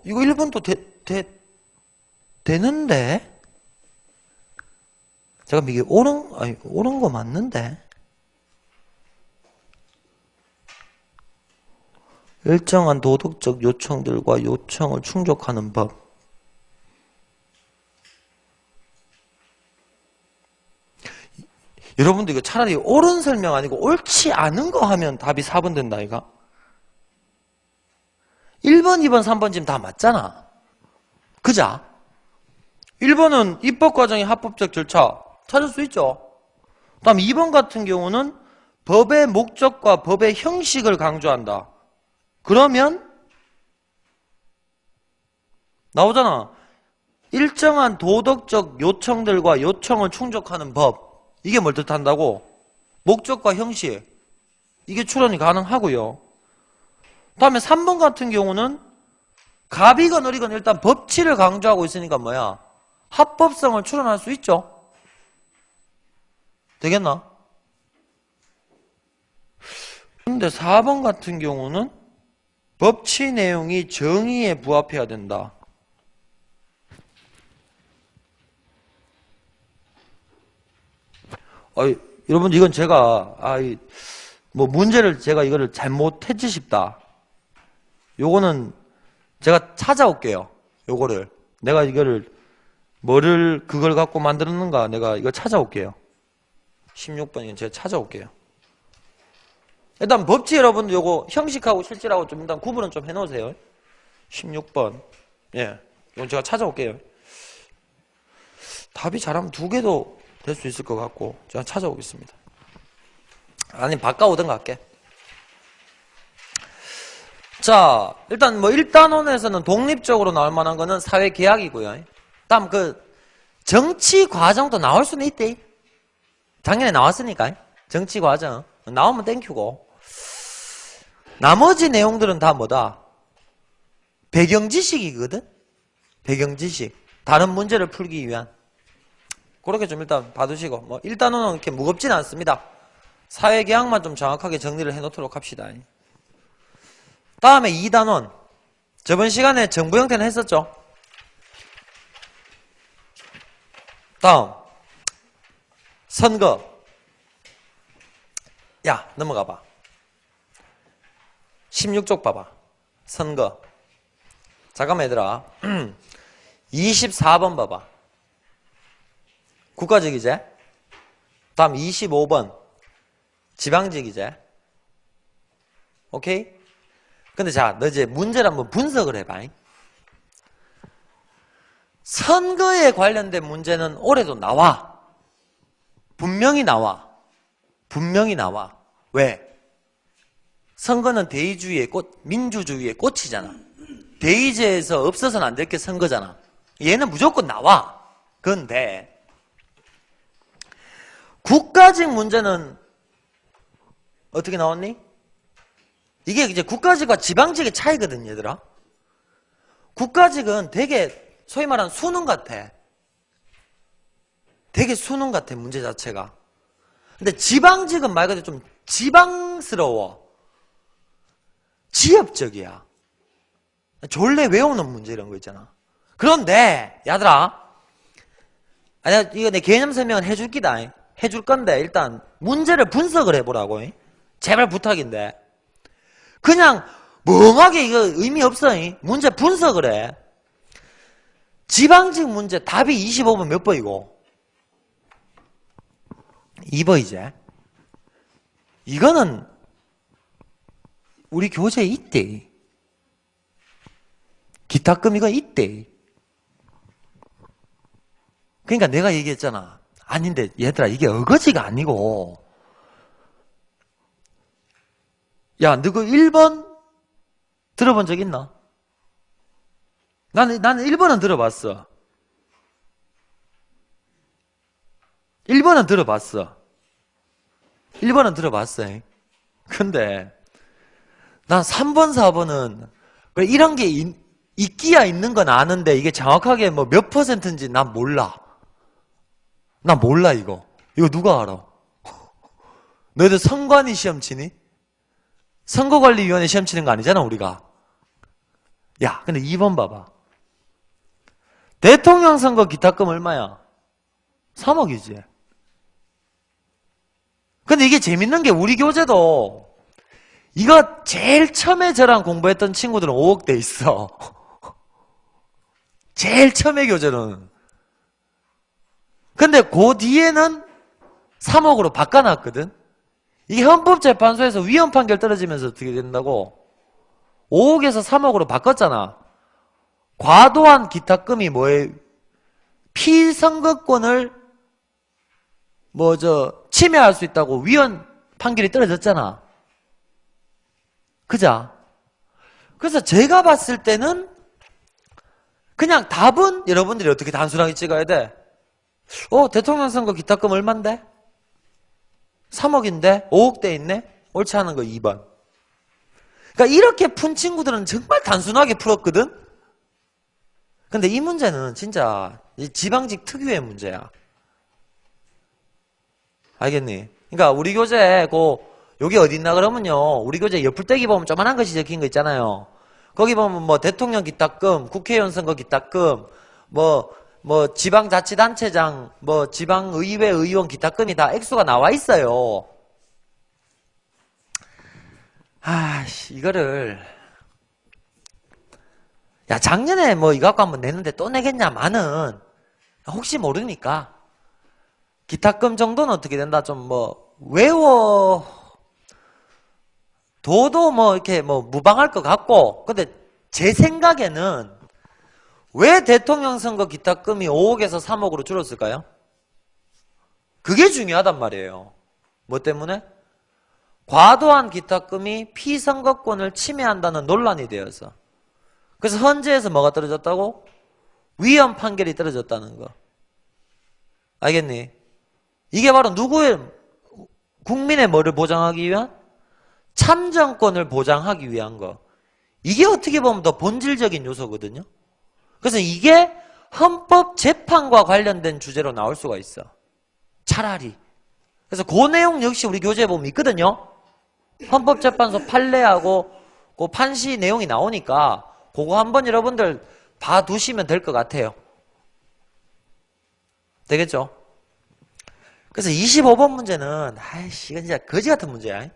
이거 1번도 되는데? 잠깐만, 이게 옳은 거 맞는데? 일정한 도덕적 요청들과 요청을 충족하는 법. 여러분들 이거 차라리 옳은 설명 아니고 옳지 않은 거 하면 답이 4번 된다 이가. 1번, 2번, 3번 지금 다 맞잖아. 그자? 1번은 입법과정의 합법적 절차 찾을 수 있죠. 다음 2번 같은 경우는 법의 목적과 법의 형식을 강조한다. 그러면 나오잖아. 일정한 도덕적 요청들과 요청을 충족하는 법. 이게 뭘 뜻한다고? 목적과 형식. 이게 추론이 가능하고요. 다음에 3번 같은 경우는 갑이건 을이건 일단 법치를 강조하고 있으니까 뭐야? 합법성을 추론할 수 있죠? 되겠나? 근데 4번 같은 경우는 법치 내용이 정의에 부합해야 된다. 여러분 이건 제가 문제를 제가 이거를 잘못했지 싶다. 요거는 제가 찾아올게요. 요거를 내가 이거를 그걸 갖고 만들었는가 내가 이걸 찾아올게요. 16번이건 제가 찾아올게요. 일단 법치 여러분들 요거 형식하고 실질하고 좀 일단 구분은 좀 해놓으세요. 16번. 예. 이건 제가 찾아올게요. 답이 잘하면 2개도 될 수 있을 것 같고 제가 찾아오겠습니다. 아니 바꿔오든가 할게. 자, 일단 1단원에서는 독립적으로 나올 만한 거는 사회계약이고요. 다음 정치 과정도 나올 수는 있대. 작년에 나왔으니까. 정치 과정. 나오면 땡큐고. 나머지 내용들은 다 뭐다? 배경지식이거든? 배경지식. 다른 문제를 풀기 위한. 그렇게 좀 일단 봐두시고. 1단원은 이렇게 무겁진 않습니다. 사회계약만 좀 정확하게 정리를 해놓도록 합시다. 다음에 2단원. 저번 시간에 정부 형태는 했었죠? 다음. 선거. 야, 넘어가 봐. 16쪽 봐봐. 선거. 잠깐만 얘들아. 24번 봐봐. 국가직이제. 다음 25번. 지방직이제. 오케이? 근데 자, 너 이제 문제를 한번 분석을 해봐. 선거에 관련된 문제는 올해도 나와. 분명히 나와. 분명히 나와. 왜? 선거는 대의주의의 꽃, 민주주의의 꽃이잖아. 대의제에서 없어서는 안 될 게 선거잖아. 얘는 무조건 나와. 그런데 국가직 문제는 어떻게 나왔니? 이게 이제 국가직과 지방직의 차이거든, 얘들아. 국가직은 되게 소위 말하는 수능 같아. 되게 수능 같아, 문제 자체가. 근데 지방직은 말 그대로 좀 지방스러워. 지역적이야. 졸래 외우는 문제 이런 거 있잖아. 그런데 야들아, 아니야, 이거 내 개념 설명은 해줄 기다. 해줄 건데 일단 문제를 분석을 해보라고. 제발 부탁인데. 그냥 멍하게 이거 의미 없어. 문제 분석을 해. 지방직 문제 답이 25번 몇 번이고? 2번이제. 이거는 우리 교재에 있대. 기타금 이거 있대. 그러니까 내가 얘기했잖아. 아닌데 얘들아 이게 어거지가 아니고, 야 너 그 1번 들어본 적 있나? 나는 1번은 들어봤어. 1번은 들어봤어. 1번은 들어봤어. 근데 난 3번 4번은 이런 게 있기야 있는 건 아는데 이게 정확하게 뭐 몇 퍼센트인지 난 몰라. 난 몰라 이거. 이거 누가 알아? 너희들 선관위 시험 치니? 선거관리위원회 시험 치는 거 아니잖아 우리가. 야 근데 2번 봐봐. 대통령 선거 기타금 얼마야? 3억이지. 근데 이게 재밌는 게 우리 교재도 이거 제일 처음에 저랑 공부했던 친구들은 5억 돼 있어. 제일 처음에 교재는. 근데 그 뒤에는 3억으로 바꿔놨거든. 이게 헌법재판소에서 위헌 판결 떨어지면서 어떻게 된다고? 5억에서 3억으로 바꿨잖아. 과도한 기타금이 뭐에 피선거권을 침해할 수 있다고 위헌 판결이 떨어졌잖아. 그자? 그래서 제가 봤을 때는 그냥 답은 여러분들이 어떻게 단순하게 찍어야 돼? 대통령 선거 기타금 얼만데? 3억인데? 5억대 있네? 옳지 않은 거 2번. 그러니까 이렇게 푼 친구들은 정말 단순하게 풀었거든? 근데 이 문제는 진짜 지방직 특유의 문제야. 알겠니? 그러니까 우리 교재 여기 어디 있나 그러면요, 우리 교재 옆풀떼기 보면 조만한 것이 적힌 거 있잖아요. 거기 보면 뭐 대통령 기타금, 국회의원 선거 기타금, 지방자치단체장, 지방의회 의원 기타금이 다 액수가 나와 있어요. 이거를 야 작년에 이거 갖고 한번 내는데 또 내겠냐마는 혹시 모르니까 기타금 정도는 어떻게 된다, 좀 외워 둬도 이렇게 무방할 것 같고. 근데 제 생각에는 왜 대통령 선거 기타금이 5억에서 3억으로 줄었을까요? 그게 중요하단 말이에요. 뭐 때문에? 과도한 기타금이 피선거권을 침해한다는 논란이 되어서. 그래서 헌재에서 뭐가 떨어졌다고? 위헌 판결이 떨어졌다는 거. 알겠니? 이게 바로 누구의, 국민의 뭐를 보장하기 위한? 참정권을 보장하기 위한 거. 이게 어떻게 보면 더 본질적인 요소거든요. 그래서 이게 헌법재판과 관련된 주제로 나올 수가 있어. 차라리. 그래서 그 내용 역시 우리 교재에 보면 있거든요. 헌법재판소 판례하고 그 판시 내용이 나오니까 그거 한번 여러분들 봐두시면 될 것 같아요. 되겠죠? 그래서 25번 문제는 이건 진짜 거지 같은 문제야.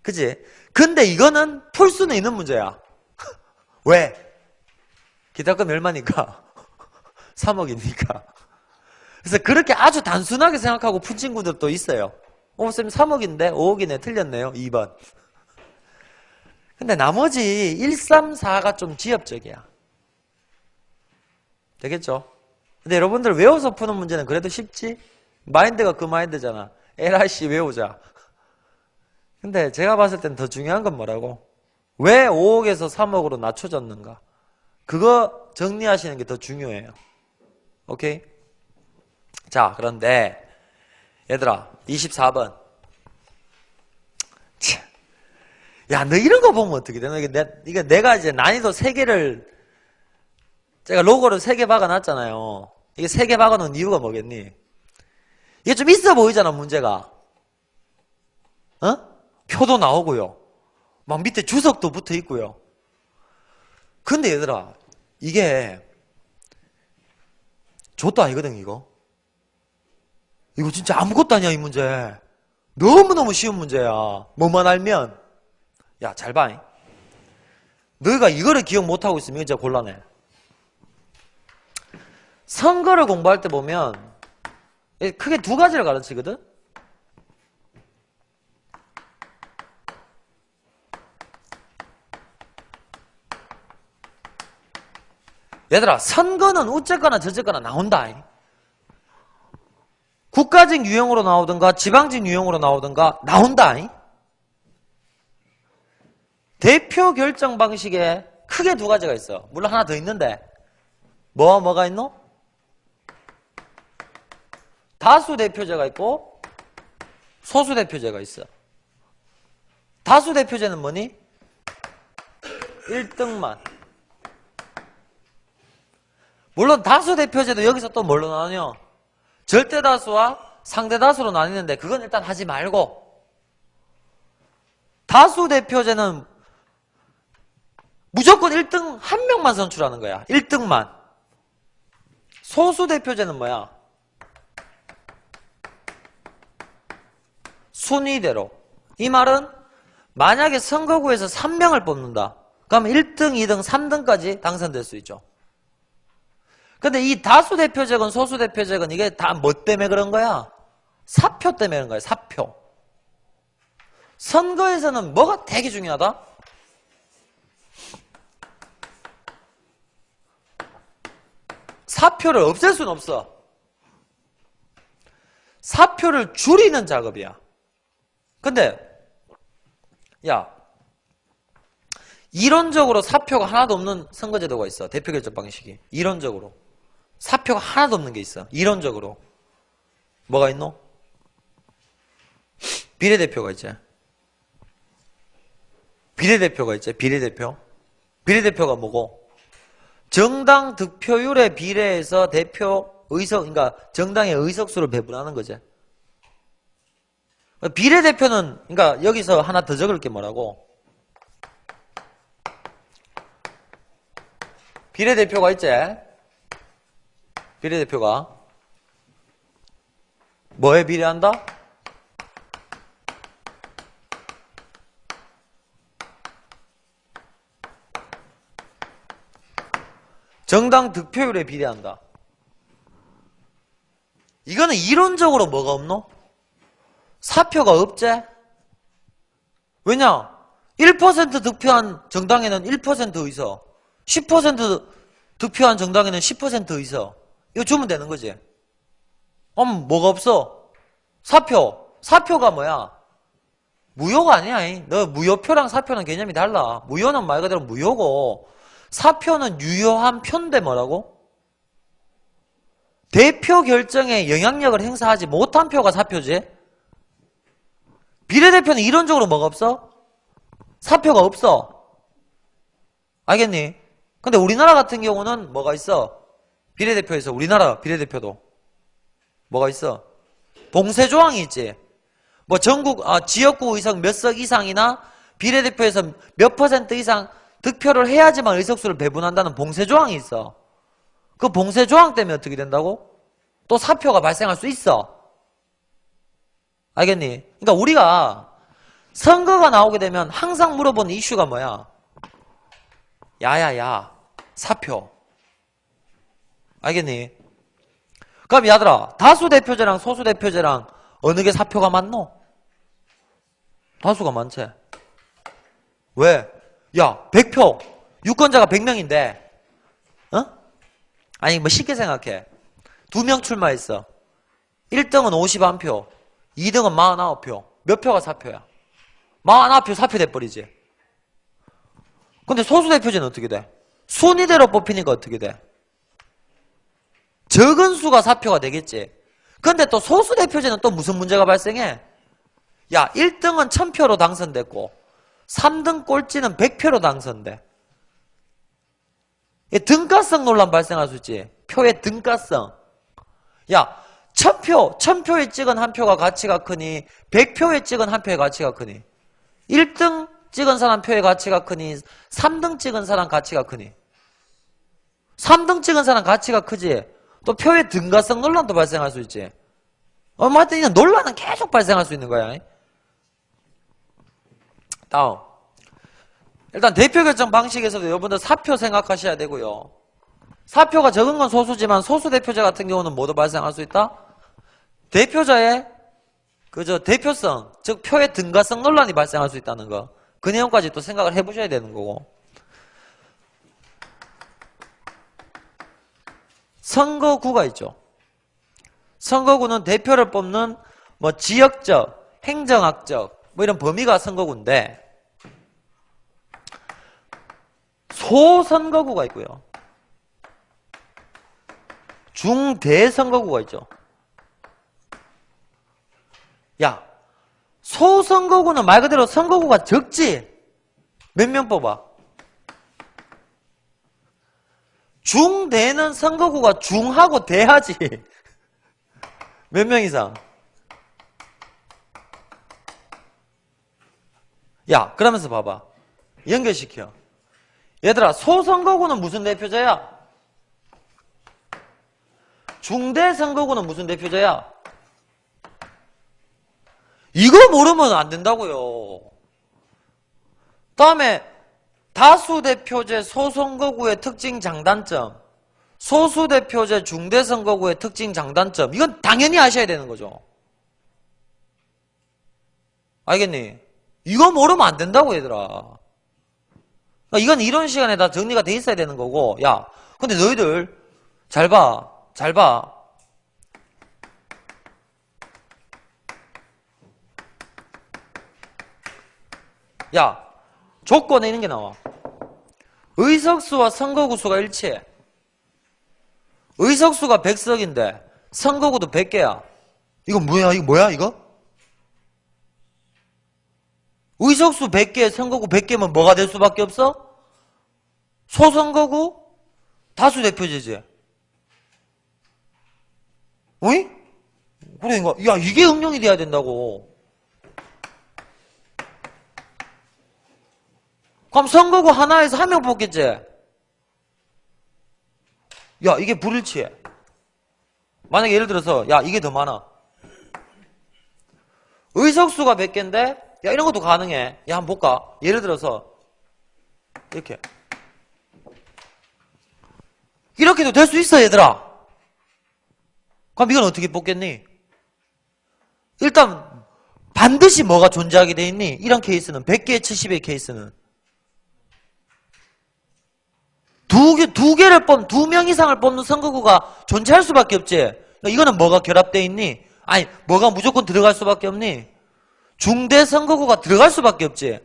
그치? 근데 이거는 풀 수는 있는 문제야. 왜? 기타금이 얼마니까? 3억이니까. 그래서 그렇게 아주 단순하게 생각하고 푼 친구들도 있어요. 쌤 3억인데 5억이네. 틀렸네요. 2번. 근데 나머지 1, 3, 4가 좀 지엽적이야. 되겠죠? 근데 여러분들 외워서 푸는 문제는 그래도 쉽지? 마인드가 그 마인드잖아. LIC 외우자. 근데 제가 봤을 땐 더 중요한 건 뭐라고? 왜 5억에서 3억으로 낮춰졌는가? 그거 정리하시는 게 더 중요해요. 오케이? 자, 그런데 얘들아 24번. 야, 너 이런 거 보면 어떻게 돼? 이게 내가 이제 난이도 3개를 제가 로고를 3개 박아놨잖아요. 이게 3개 박아놓은 이유가 뭐겠니? 이게 좀 있어 보이잖아, 문제가. 표도 나오고요. 막 밑에 주석도 붙어 있고요. 근데 얘들아, 이게 좆도 아니거든, 이거. 이거 진짜 아무것도 아니야, 이 문제. 너무너무 쉬운 문제야. 뭐만 알면. 야, 잘 봐. 너희가 이거를 기억 못하고 있으면 진짜 곤란해. 선거를 공부할 때 보면 크게 2가지를 가르치거든? 얘들아, 선거는 우쨌거나 저쨌거나 나온다. 국가직 유형으로 나오든가 지방직 유형으로 나오든가 나온다. 대표 결정 방식에 크게 2가지가 있어. 물론 하나 더 있는데 뭐가 있노? 다수 대표제가 있고 소수 대표제가 있어. 다수 대표제는 뭐니? 1등만. 물론 다수 대표제도 여기서 또 뭘로 나뉘어? 절대다수와 상대다수로 나뉘는데 그건 일단 하지 말고, 다수 대표제는 무조건 1등 한 명만 선출하는 거야. 1등만. 소수 대표제는 뭐야? 순위대로. 이 말은 만약에 선거구에서 3명을 뽑는다. 그러면 1등, 2등, 3등까지 당선될 수 있죠. 근데 이 다수 대표제건 소수 대표제건 이게 다 뭐 때문에 그런 거야? 사표 때문에 그런 거야. 사표. 선거에서는 뭐가 되게 중요하다? 사표를 없앨 수는 없어. 사표를 줄이는 작업이야. 근데 야, 이론적으로 사표가 하나도 없는 선거제도가 있어. 대표결정 방식이. 이론적으로 사표가 하나도 없는 게 있어. 이론적으로. 뭐가 있노? 비례대표가 있지. 비례대표가 있지. 비례대표. 비례대표가 뭐고? 정당 득표율에 비례해서 대표 의석, 그러니까 정당의 의석수를 배분하는 거지. 비례대표는, 그러니까 여기서 하나 더 적을 게 뭐라고? 비례대표가 있지. 비례대표가 뭐에 비례한다? 정당 득표율에 비례한다. 이거는 이론적으로 뭐가 없노? 사표가 없제? 왜냐? 1% 득표한 정당에는 1% 의석, 10% 득표한 정당에는 10% 의석. 이거 주면 되는 거지. 뭐가 없어? 사표. 사표가 뭐야? 무효가 아니야. 너 무효표랑 사표는 개념이 달라. 무효는 말 그대로 무효고, 사표는 유효한 표인데 뭐라고? 대표 결정에 영향력을 행사하지 못한 표가 사표지. 비례대표는 이론적으로 뭐가 없어? 사표가 없어. 알겠니? 근데 우리나라 같은 경우는 뭐가 있어? 비례대표에서 우리나라 비례대표도 뭐가 있어? 봉쇄조항이 있지. 뭐 전국 지역구 의석 몇 석 이상이나 비례대표에서 몇 % 이상 득표를 해야지만 의석수를 배분한다는 봉쇄조항이 있어. 그 봉쇄조항 때문에 어떻게 된다고? 또 사표가 발생할 수 있어. 알겠니? 그러니까 우리가 선거가 나오게 되면 항상 물어보는 이슈가 뭐야? 야야야 사표. 알겠니? 그럼 얘들아 다수대표제랑 소수대표제랑 어느 게 사표가 많노? 다수가 많지. 왜? 야 100표 유권자가 100명인데 어? 아니 뭐 쉽게 생각해. 2명 출마했어. 1등은 51표 2등은 49표 몇 표가 사표야? 49표 사표 돼버리지. 근데 소수대표제는 어떻게 돼? 순위대로 뽑히니까 어떻게 돼? 적은 수가 사표가 되겠지. 근데 또 소수대표제는 또 무슨 문제가 발생해? 야 1등은 1000표로 당선됐고 3등 꼴찌는 100표로 당선돼. 등가성 논란 발생할 수 있지. 표의 등가성. 야 1000표에 찍은 한 표가 가치가 크니 100표에 찍은 한 표의 가치가 크니 1등 찍은 사람 표의 가치가 크니 3등 찍은 사람 가치가 크니 3등 찍은 사람 가치가 크지. 또 표의 등가성 논란도 발생할 수 있지. 하여튼 이런 논란은 계속 발생할 수 있는 거야. 다음. 일단 대표 결정 방식에서도 여러분들 사표 생각하셔야 되고요. 사표가 적은 건 소수지만 소수 대표자 같은 경우는 뭐도 발생할 수 있다? 대표자의 대표성, 즉 표의 등가성 논란이 발생할 수 있다는 거. 그 내용까지 또 생각을 해보셔야 되는 거고. 선거구가 있죠. 선거구는 대표를 뽑는 뭐 지역적, 행정학적 뭐 이런 범위가 선거구인데 소선거구가 있고요. 중대선거구가 있죠. 야, 소선거구는 말 그대로 선거구가 적지? 몇 명 뽑아? 중대는 선거구가 중하고 대하지. 몇 명 이상? 야, 그러면서 봐봐. 연결시켜. 얘들아, 소선거구는 무슨 대표자야? 중대선거구는 무슨 대표자야? 이거 모르면 안 된다고요. 다음에 다수대표제 소선거구의 특징 장단점, 소수대표제 중대선거구의 특징 장단점, 이건 당연히 아셔야 되는 거죠. 알겠니? 이거 모르면 안 된다고 얘들아. 그러니까 이건 이런 시간에 다 정리가 돼 있어야 되는 거고. 야, 근데 너희들 잘 봐. 잘 봐. 야, 조건에 있는 게 나와. 의석수와 선거구수가 일치해. 의석수가 100석인데 선거구도 100개야. 이거 뭐야? 이거 뭐야? 이거? 의석수 100개, 선거구 100개면 뭐가 될 수밖에 없어? 소선거구, 다수대표제지. 어이? 그러니까 야, 이게 응용이 돼야 된다고. 그럼 선거구 하나에서 한 명 뽑겠지? 야, 이게 불일치해. 만약에 예를 들어서 야, 이게 더 많아. 의석수가 100개인데 야, 이런 것도 가능해. 야, 한번 볼까? 예를 들어서 이렇게. 이렇게도 될 수 있어, 얘들아. 그럼 이건 어떻게 뽑겠니? 일단 반드시 뭐가 존재하게 돼 있니? 이런 케이스는 100개, 70의 케이스는 두 개를 두 명 이상을 뽑는 선거구가 존재할 수밖에 없지. 이거는 뭐가 결합돼 있니? 아니, 뭐가 무조건 들어갈 수밖에 없니? 중대 선거구가 들어갈 수밖에 없지.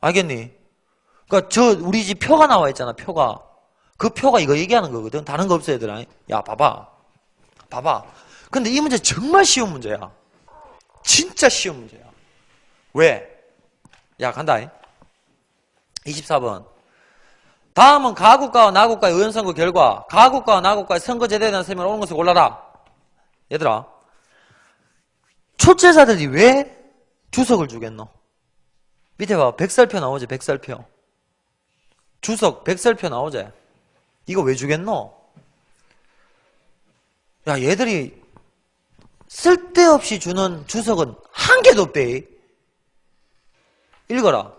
알겠니? 그러니까 우리 집 표가 나와 있잖아, 표가. 그 표가 이거 얘기하는 거거든. 다른 거 없어, 얘들아. 야, 봐봐. 봐봐. 근데 이 문제 정말 쉬운 문제야. 진짜 쉬운 문제야. 왜? 야, 간다. 24번. 다음은 가국가와 나국가의 의원선거 결과, 가국가와 나국가의 선거제도에 대한 설명을 옳은 것을 골라라. 얘들아, 출제자들이 왜 주석을 주겠노? 밑에 봐. 백살표 나오지, 백살표. 주석, 백살표 나오지? 이거 왜 주겠노? 야, 얘들이 쓸데없이 주는 주석은 한 개도 없대. 읽어라.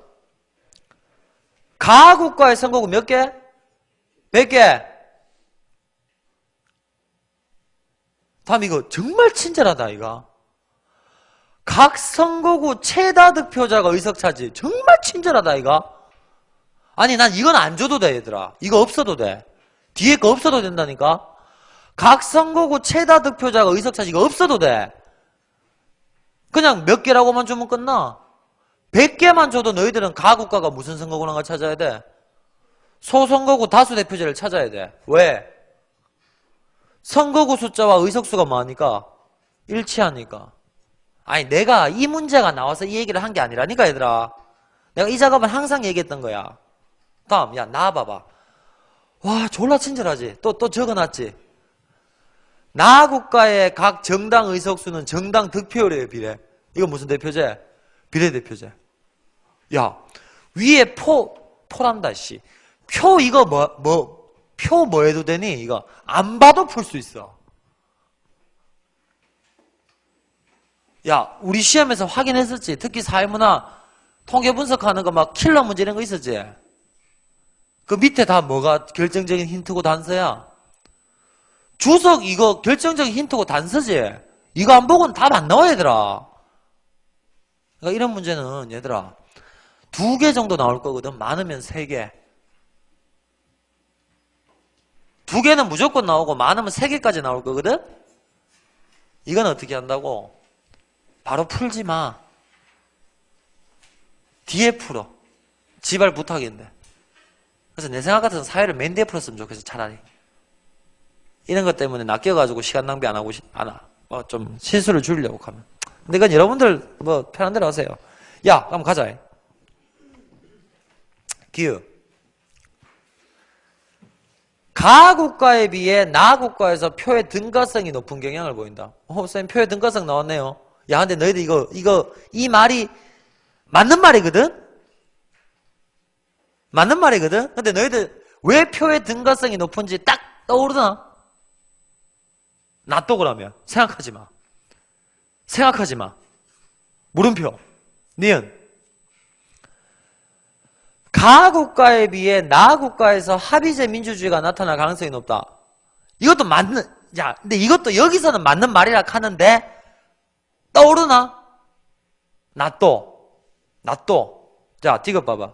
가국가의 선거구 몇 개? 몇 개? 다음 이거 정말 친절하다 이거. 각 선거구 최다 득표자가 의석차지. 정말 친절하다 이거. 아니 난 이건 안 줘도 돼 얘들아. 이거 없어도 돼. 뒤에 거 없어도 된다니까. 각 선거구 최다 득표자가 의석차지. 이거 없어도 돼. 그냥 몇 개라고만 주면 끝나. 100개만 줘도 너희들은 가국가가 무슨 선거구인가 찾아야 돼. 소선거구 다수 대표제를 찾아야 돼. 왜? 선거구 숫자와 의석수가 뭐하니까? 일치하니까. 아니 내가 이 문제가 나와서 이 얘기를 한 게 아니라니까 얘들아. 내가 이 작업은 항상 얘기했던 거야. 다음 야 나와봐봐. 와 졸라 친절하지. 또 적어놨지. 나국가의 각 정당 의석수는 정당 득표율에 비례. 이거 무슨 대표제? 비례대표제. 야 위에 포란다 씨. 표 이거 표 뭐 해도 되니? 이거 안 봐도 풀 수 있어. 야 우리 시험에서 확인했었지. 특히 사회문화 통계 분석하는 거 막 킬러 문제 이런 거 있었지. 그 밑에 다 뭐가 결정적인 힌트고 단서야? 주석 이거 결정적인 힌트고 단서지. 이거 안 보고는 답 안 나와 얘들아. 그러니까 이런 문제는 얘들아 2개 정도 나올 거거든. 많으면 3개. 2개는 무조건 나오고 많으면 3개까지 나올 거거든. 이건 어떻게 한다고? 바로 풀지 마. 뒤에 풀어. 지발 부탁인데. 그래서 내 생각 같아서 사회를 맨 뒤에 풀었으면 좋겠어 차라리. 이런 것 때문에 낚여가지고 시간 낭비 안 하고 좀 실수를 줄이려고 하면. 근데 이건 여러분들 뭐 편한 대로 하세요. 야 그럼 가자. 기우. 가국가에 비해 나국가에서 표의 등가성이 높은 경향을 보인다. 선생님 표의 등가성 나왔네요. 야 근데 너희들 이 말이 맞는 말이거든? 맞는 말이거든? 근데 너희들 왜 표의 등가성이 높은지 딱 떠오르나? 놔둬 그러면. 생각하지 마. 생각하지 마. 물음표. 니은. 가국가에 비해 나국가에서 합의제 민주주의가 나타날 가능성이 높다. 이것도 근데 이것도 여기서는 맞는 말이라 하는데, 떠오르나? 놔둬. 자, 디귿 봐봐.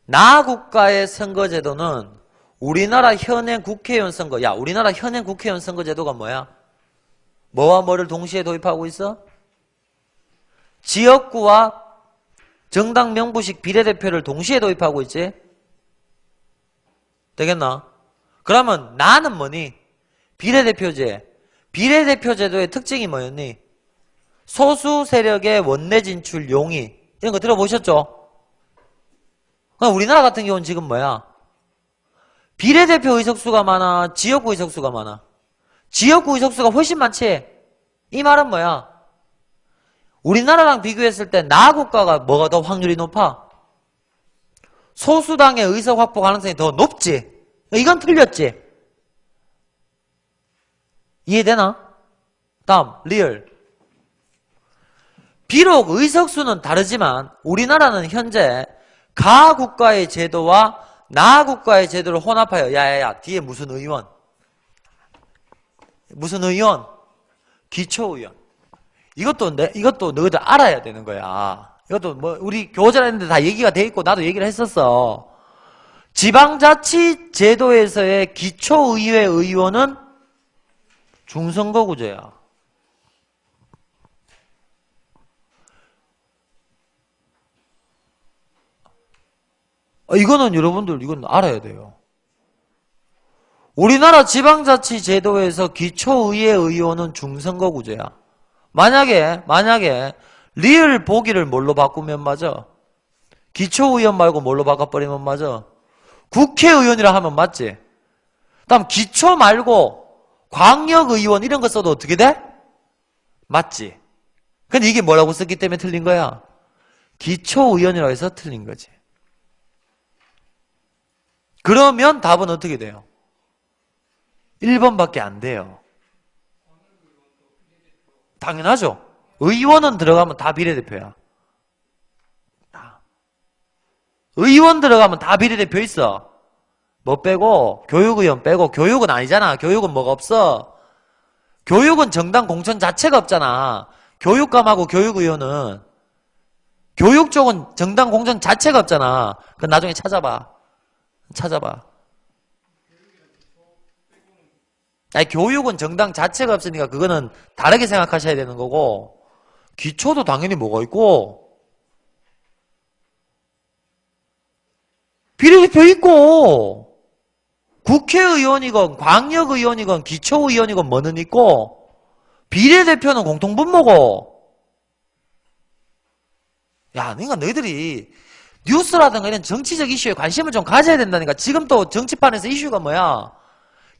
나국가의 선거제도는 우리나라 현행 국회의원 선거, 우리나라 현행 국회의원 선거제도가 뭐야? 뭐와 뭐를 동시에 도입하고 있어? 지역구와 정당 명부식 비례대표를 동시에 도입하고 있지? 되겠나? 그러면 나는 뭐니? 비례대표제. 비례대표제도의 특징이 뭐였니? 소수 세력의 원내 진출 용의. 이런 거 들어보셨죠? 우리나라 같은 경우는 지금 뭐야? 비례대표 의석수가 많아? 지역구 의석수가 많아? 지역구 의석수가 훨씬 많지? 이 말은 뭐야? 우리나라랑 비교했을 때 나국가가 뭐가 더 확률이 높아? 소수당의 의석 확보 가능성이 더 높지? 이건 틀렸지? 이해되나? 다음 리얼. 비록 의석수는 다르지만 우리나라는 현재 가국가의 제도와 나국가의 제도를 혼합하여 야야야 뒤에 무슨 의원? 무슨 의원? 기초의원. 이것도 너희들 알아야 되는 거야. 이것도 뭐 우리 교재라 했는데 다 얘기가 돼 있고 나도 얘기를 했었어. 지방자치 제도에서의 기초의회 의원은 중선거구제야. 이거는 여러분들 이건 알아야 돼요. 우리나라 지방자치 제도에서 기초의회 의원은 중선거구제야. 만약에 리을 보기를 뭘로 바꾸면 맞아? 기초의원 말고 뭘로 바꿔버리면 맞아? 국회의원이라 하면 맞지? 다음 기초 말고 광역의원 이런 거 써도 어떻게 돼? 맞지? 근데 이게 뭐라고 썼기 때문에 틀린 거야? 기초의원이라고 해서 틀린 거지. 그러면 답은 어떻게 돼요? 1번밖에 안 돼요. 당연하죠. 의원은 들어가면 다 비례대표야. 의원 들어가면 다 비례대표 있어. 뭐 빼고? 교육의원 빼고. 교육은 아니잖아. 교육은 뭐가 없어? 교육은 정당 공천 자체가 없잖아. 교육감하고 교육의원은. 교육 쪽은 정당 공천 자체가 없잖아. 그건 나중에 찾아봐. 아니, 교육은 정당 자체가 없으니까 그거는 다르게 생각하셔야 되는 거고, 기초도 당연히 뭐가 있고, 비례대표 있고, 국회의원이건 광역의원이건 기초의원이건 뭐는 있고, 비례대표는 공통분모고. 야, 그러니까 너희들이 뉴스라든가 이런 정치적 이슈에 관심을 좀 가져야 된다니까. 지금 또 정치판에서 이슈가 뭐야?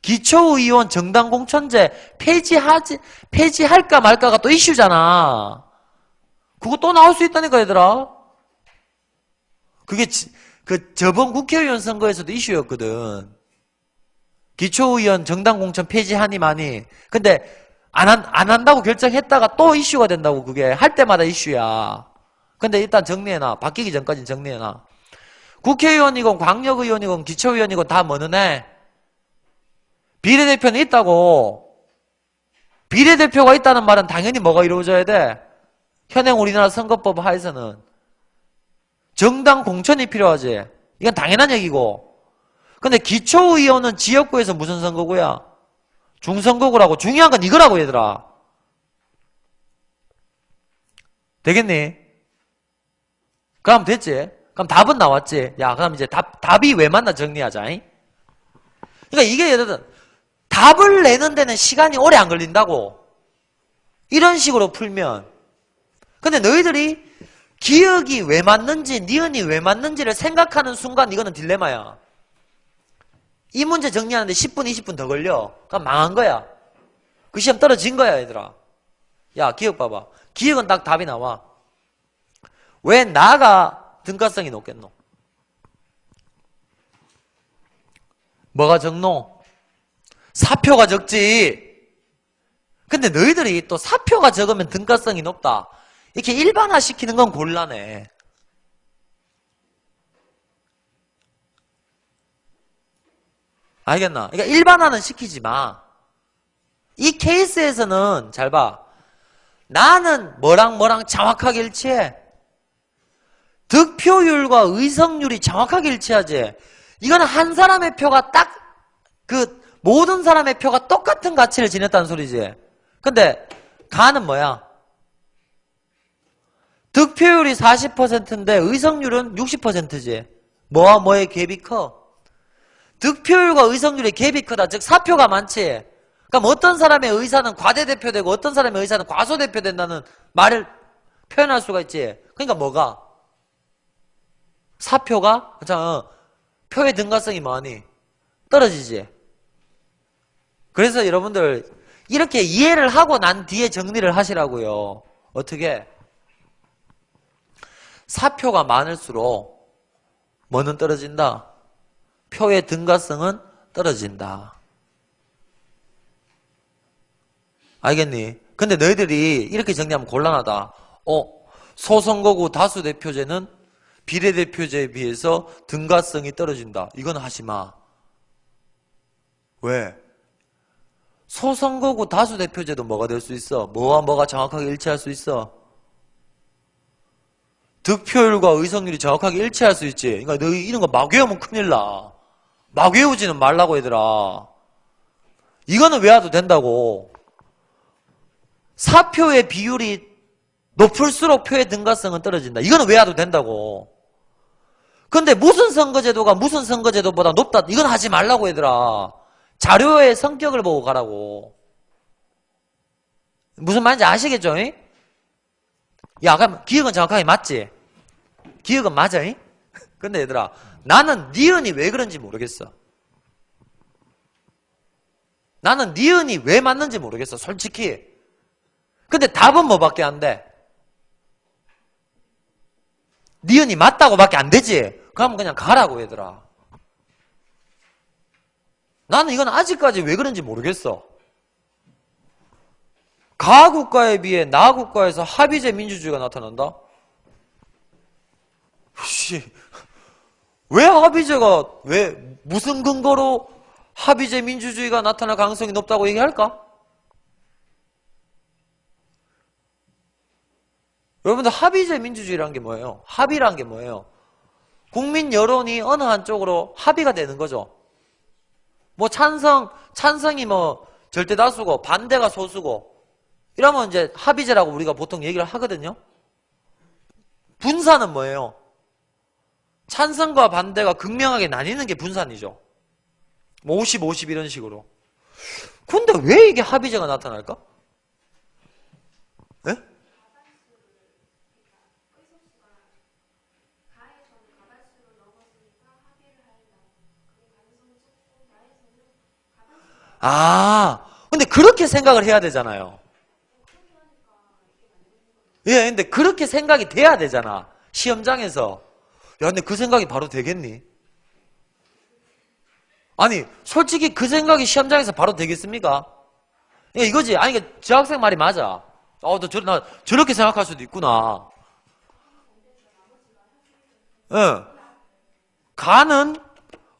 기초의원 정당공천제 폐지할까 말까가 또 이슈잖아. 그거 또 나올 수 있다니까, 얘들아. 그게 저번 국회의원 선거에서도 이슈였거든. 기초의원 정당공천 폐지하니 마니. 근데 안 한다고 결정했다가 또 이슈가 된다고. 그게 할 때마다 이슈야. 근데 일단 정리해놔. 바뀌기 전까지는 정리해놔. 국회의원이건 광역의원이건 기초의원이건 다 뭐는 해? 비례대표는 있다고. 비례대표가 있다는 말은 당연히 뭐가 이루어져야 돼? 현행 우리나라 선거법 하에서는 정당 공천이 필요하지. 이건 당연한 얘기고. 근데 기초의원은 지역구에서 무슨 선거구야? 중선거구라고. 중요한 건 이거라고, 얘들아. 되겠니? 그럼 됐지? 그럼 답은 나왔지? 야, 그럼 이제 답이 왜 맞나 정리하자. 그러니까 이게 예를 들어 답을 내는 데는 시간이 오래 안 걸린다고. 이런 식으로 풀면. 근데 너희들이 기억이 왜 맞는지, 니은이 왜 맞는지를 생각하는 순간 이거는 딜레마야. 이 문제 정리하는데 10분, 20분 더 걸려. 그럼 망한 거야. 그 시험 떨어진 거야, 얘들아. 야, 기억 봐봐. 기억은 딱 답이 나와. 왜 나가 등가성이 높겠노? 뭐가 적노? 사표가 적지. 근데 너희들이 또 사표가 적으면 등가성이 높다. 이렇게 일반화시키는 건 곤란해. 알겠나? 그러니까 일반화는 시키지 마. 이 케이스에서는 잘 봐. 나는 뭐랑 정확하게 일치해. 득표율과 의석률이 정확하게 일치하지. 이거는 한 사람의 표가 딱 모든 사람의 표가 똑같은 가치를 지녔다는 소리지. 근데 가는 뭐야? 득표율이 40%인데 의석률은 60%지. 뭐와 뭐의 갭이 커? 득표율과 의석률의 갭이 크다. 즉 사표가 많지. 그럼 어떤 사람의 의사는 과대대표되고 어떤 사람의 의사는 과소대표된다는 말을 표현할 수가 있지. 그러니까 뭐가? 사표가 표의 등가성이 많이 떨어지지. 그래서 여러분들 이렇게 이해를 하고 난 뒤에 정리를 하시라고요. 어떻게? 사표가 많을수록 뭐는 떨어진다? 표의 등가성은 떨어진다. 알겠니? 근데 너희들이 이렇게 정리하면 곤란하다. 소선거구 다수대표제는 비례대표제에 비해서 등가성이 떨어진다. 이건 하지마. 왜? 소선거구 다수대표제도 뭐가 될 수 있어? 뭐와 뭐가 정확하게 일치할 수 있어? 득표율과 의석률이 정확하게 일치할 수 있지. 그러니까 너희 이런 거 막 외우면 큰일 나. 막 외우지는 말라고 얘들아. 이거는 외워도 된다고. 사표의 비율이 높을수록 표의 등가성은 떨어진다. 이거는 외워도 된다고. 근데 무슨 선거제도가 무슨 선거제도보다 높다. 이건 하지 말라고 얘들아. 자료의 성격을 보고 가라고. 무슨 말인지 아시겠죠? 야, 그럼 기억은 정확하게 맞지? 기억은 맞아? 근데 얘들아, 나는 니은이 왜 그런지 모르겠어. 나는 니은이 왜 맞는지 모르겠어, 솔직히. 근데 답은 뭐밖에 안 돼? 니은이 맞다고 밖에 안 되지? 그럼 그냥 가라고, 얘들아. 나는 이건 아직까지 왜 그런지 모르겠어. 가국가에 비해 나국가에서 합의제 민주주의가 나타난다? 왜 합의제가, 왜, 무슨 근거로 합의제 민주주의가 나타날 가능성이 높다고 얘기할까? 여러분들 합의제 민주주의라는 게 뭐예요? 합의란 게 뭐예요? 국민 여론이 어느 한쪽으로 합의가 되는 거죠. 뭐 찬성이 뭐 절대 다수고 반대가 소수고 이러면 이제 합의제라고 우리가 보통 얘기를 하거든요. 분산은 뭐예요? 찬성과 반대가 극명하게 나뉘는 게 분산이죠. 뭐 50, 50 이런 식으로. 근데 왜 이게 합의제가 나타날까? 네? 근데 그렇게 생각을 해야 되잖아요. 예, 근데 그렇게 생각이 돼야 되잖아. 시험장에서. 야, 근데 그 생각이 바로 되겠니? 아니, 솔직히 그 생각이 시험장에서 바로 되겠습니까? 예, 이거지. 아니, 저 학생 말이 맞아. 나 저렇게 생각할 수도 있구나. 예. 가는,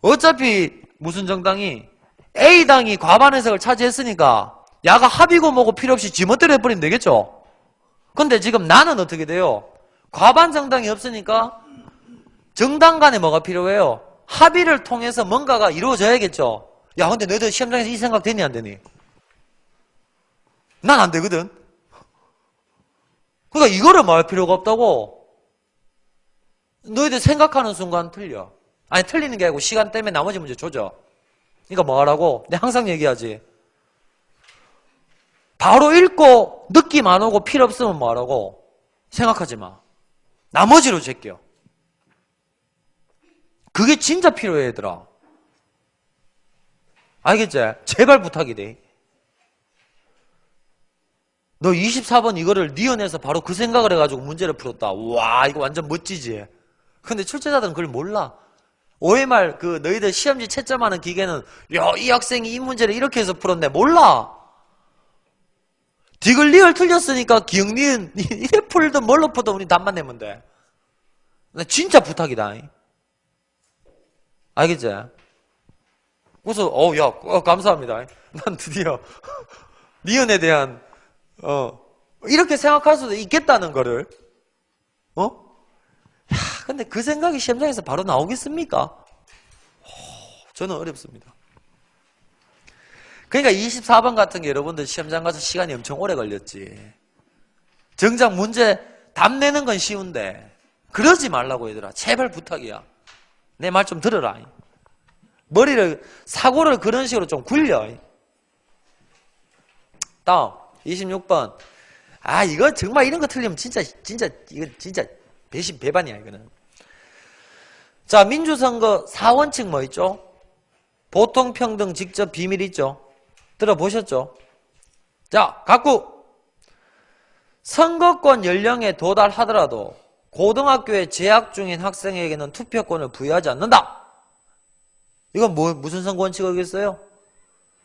어차피 무슨 정당이 A당이 과반 의석을 차지했으니까 야가 합의고 뭐고 필요 없이 지멋대로 해버리면 되겠죠? 근데 지금 나는 어떻게 돼요? 과반 정당이 없으니까 정당 간에 뭐가 필요해요? 합의를 통해서 뭔가가 이루어져야겠죠? 야, 근데 너희들 시험장에서 이 생각 되니 안 되니? 난 안 되거든? 그러니까 이거를 말할 필요가 없다고. 너희들 생각하는 순간 틀려. 아니, 틀리는 게 아니고 시간 때문에 나머지 문제 조져. 그러니까 뭐 하라고? 내가 항상 얘기하지. 바로 읽고 느낌 안 오고 필요 없으면 뭐 하라고? 생각하지 마. 나머지로 제껴. 그게 진짜 필요해, 얘들아. 알겠지? 제발 부탁이 돼. 너 24번 이거를 니은에서 바로 그 생각을 해가지고 문제를 풀었다. 와, 이거 완전 멋지지? 근데 출제자들은 그걸 몰라. OMR 너희들 시험지 채점하는 기계는 야, 이 학생이 이 문제를 이렇게 해서 풀었네. 몰라. 디귿 리을 틀렸으니까 기억 니은 이래 풀든 뭘로 풀든 우리 답만 내면 돼. 나 진짜 부탁이다. 알겠지? 그래서 야, 감사합니다. 난 드디어 니은에 대한 이렇게 생각할 수도 있겠다는 거를 야, 근데 그 생각이 시험장에서 바로 나오겠습니까? 저는 어렵습니다. 그러니까 24번 같은 게 여러분들 시험장 가서 시간이 엄청 오래 걸렸지. 정작 문제 답 내는 건 쉬운데 그러지 말라고 얘들아. 제발 부탁이야. 내 말 좀 들어라. 사고를 그런 식으로 좀 굴려. 다음 26번. 이거 정말 이런 거 틀리면 이거 진짜 배신 배반이야 이거는. 자, 민주선거 4원칙 뭐 있죠? 보통평등, 직접, 비밀 있죠? 들어보셨죠? 자, 각구 선거권 연령에 도달하더라도 고등학교에 재학 중인 학생에게는 투표권을 부여하지 않는다. 이건 무슨 선거 원칙 어겼어요?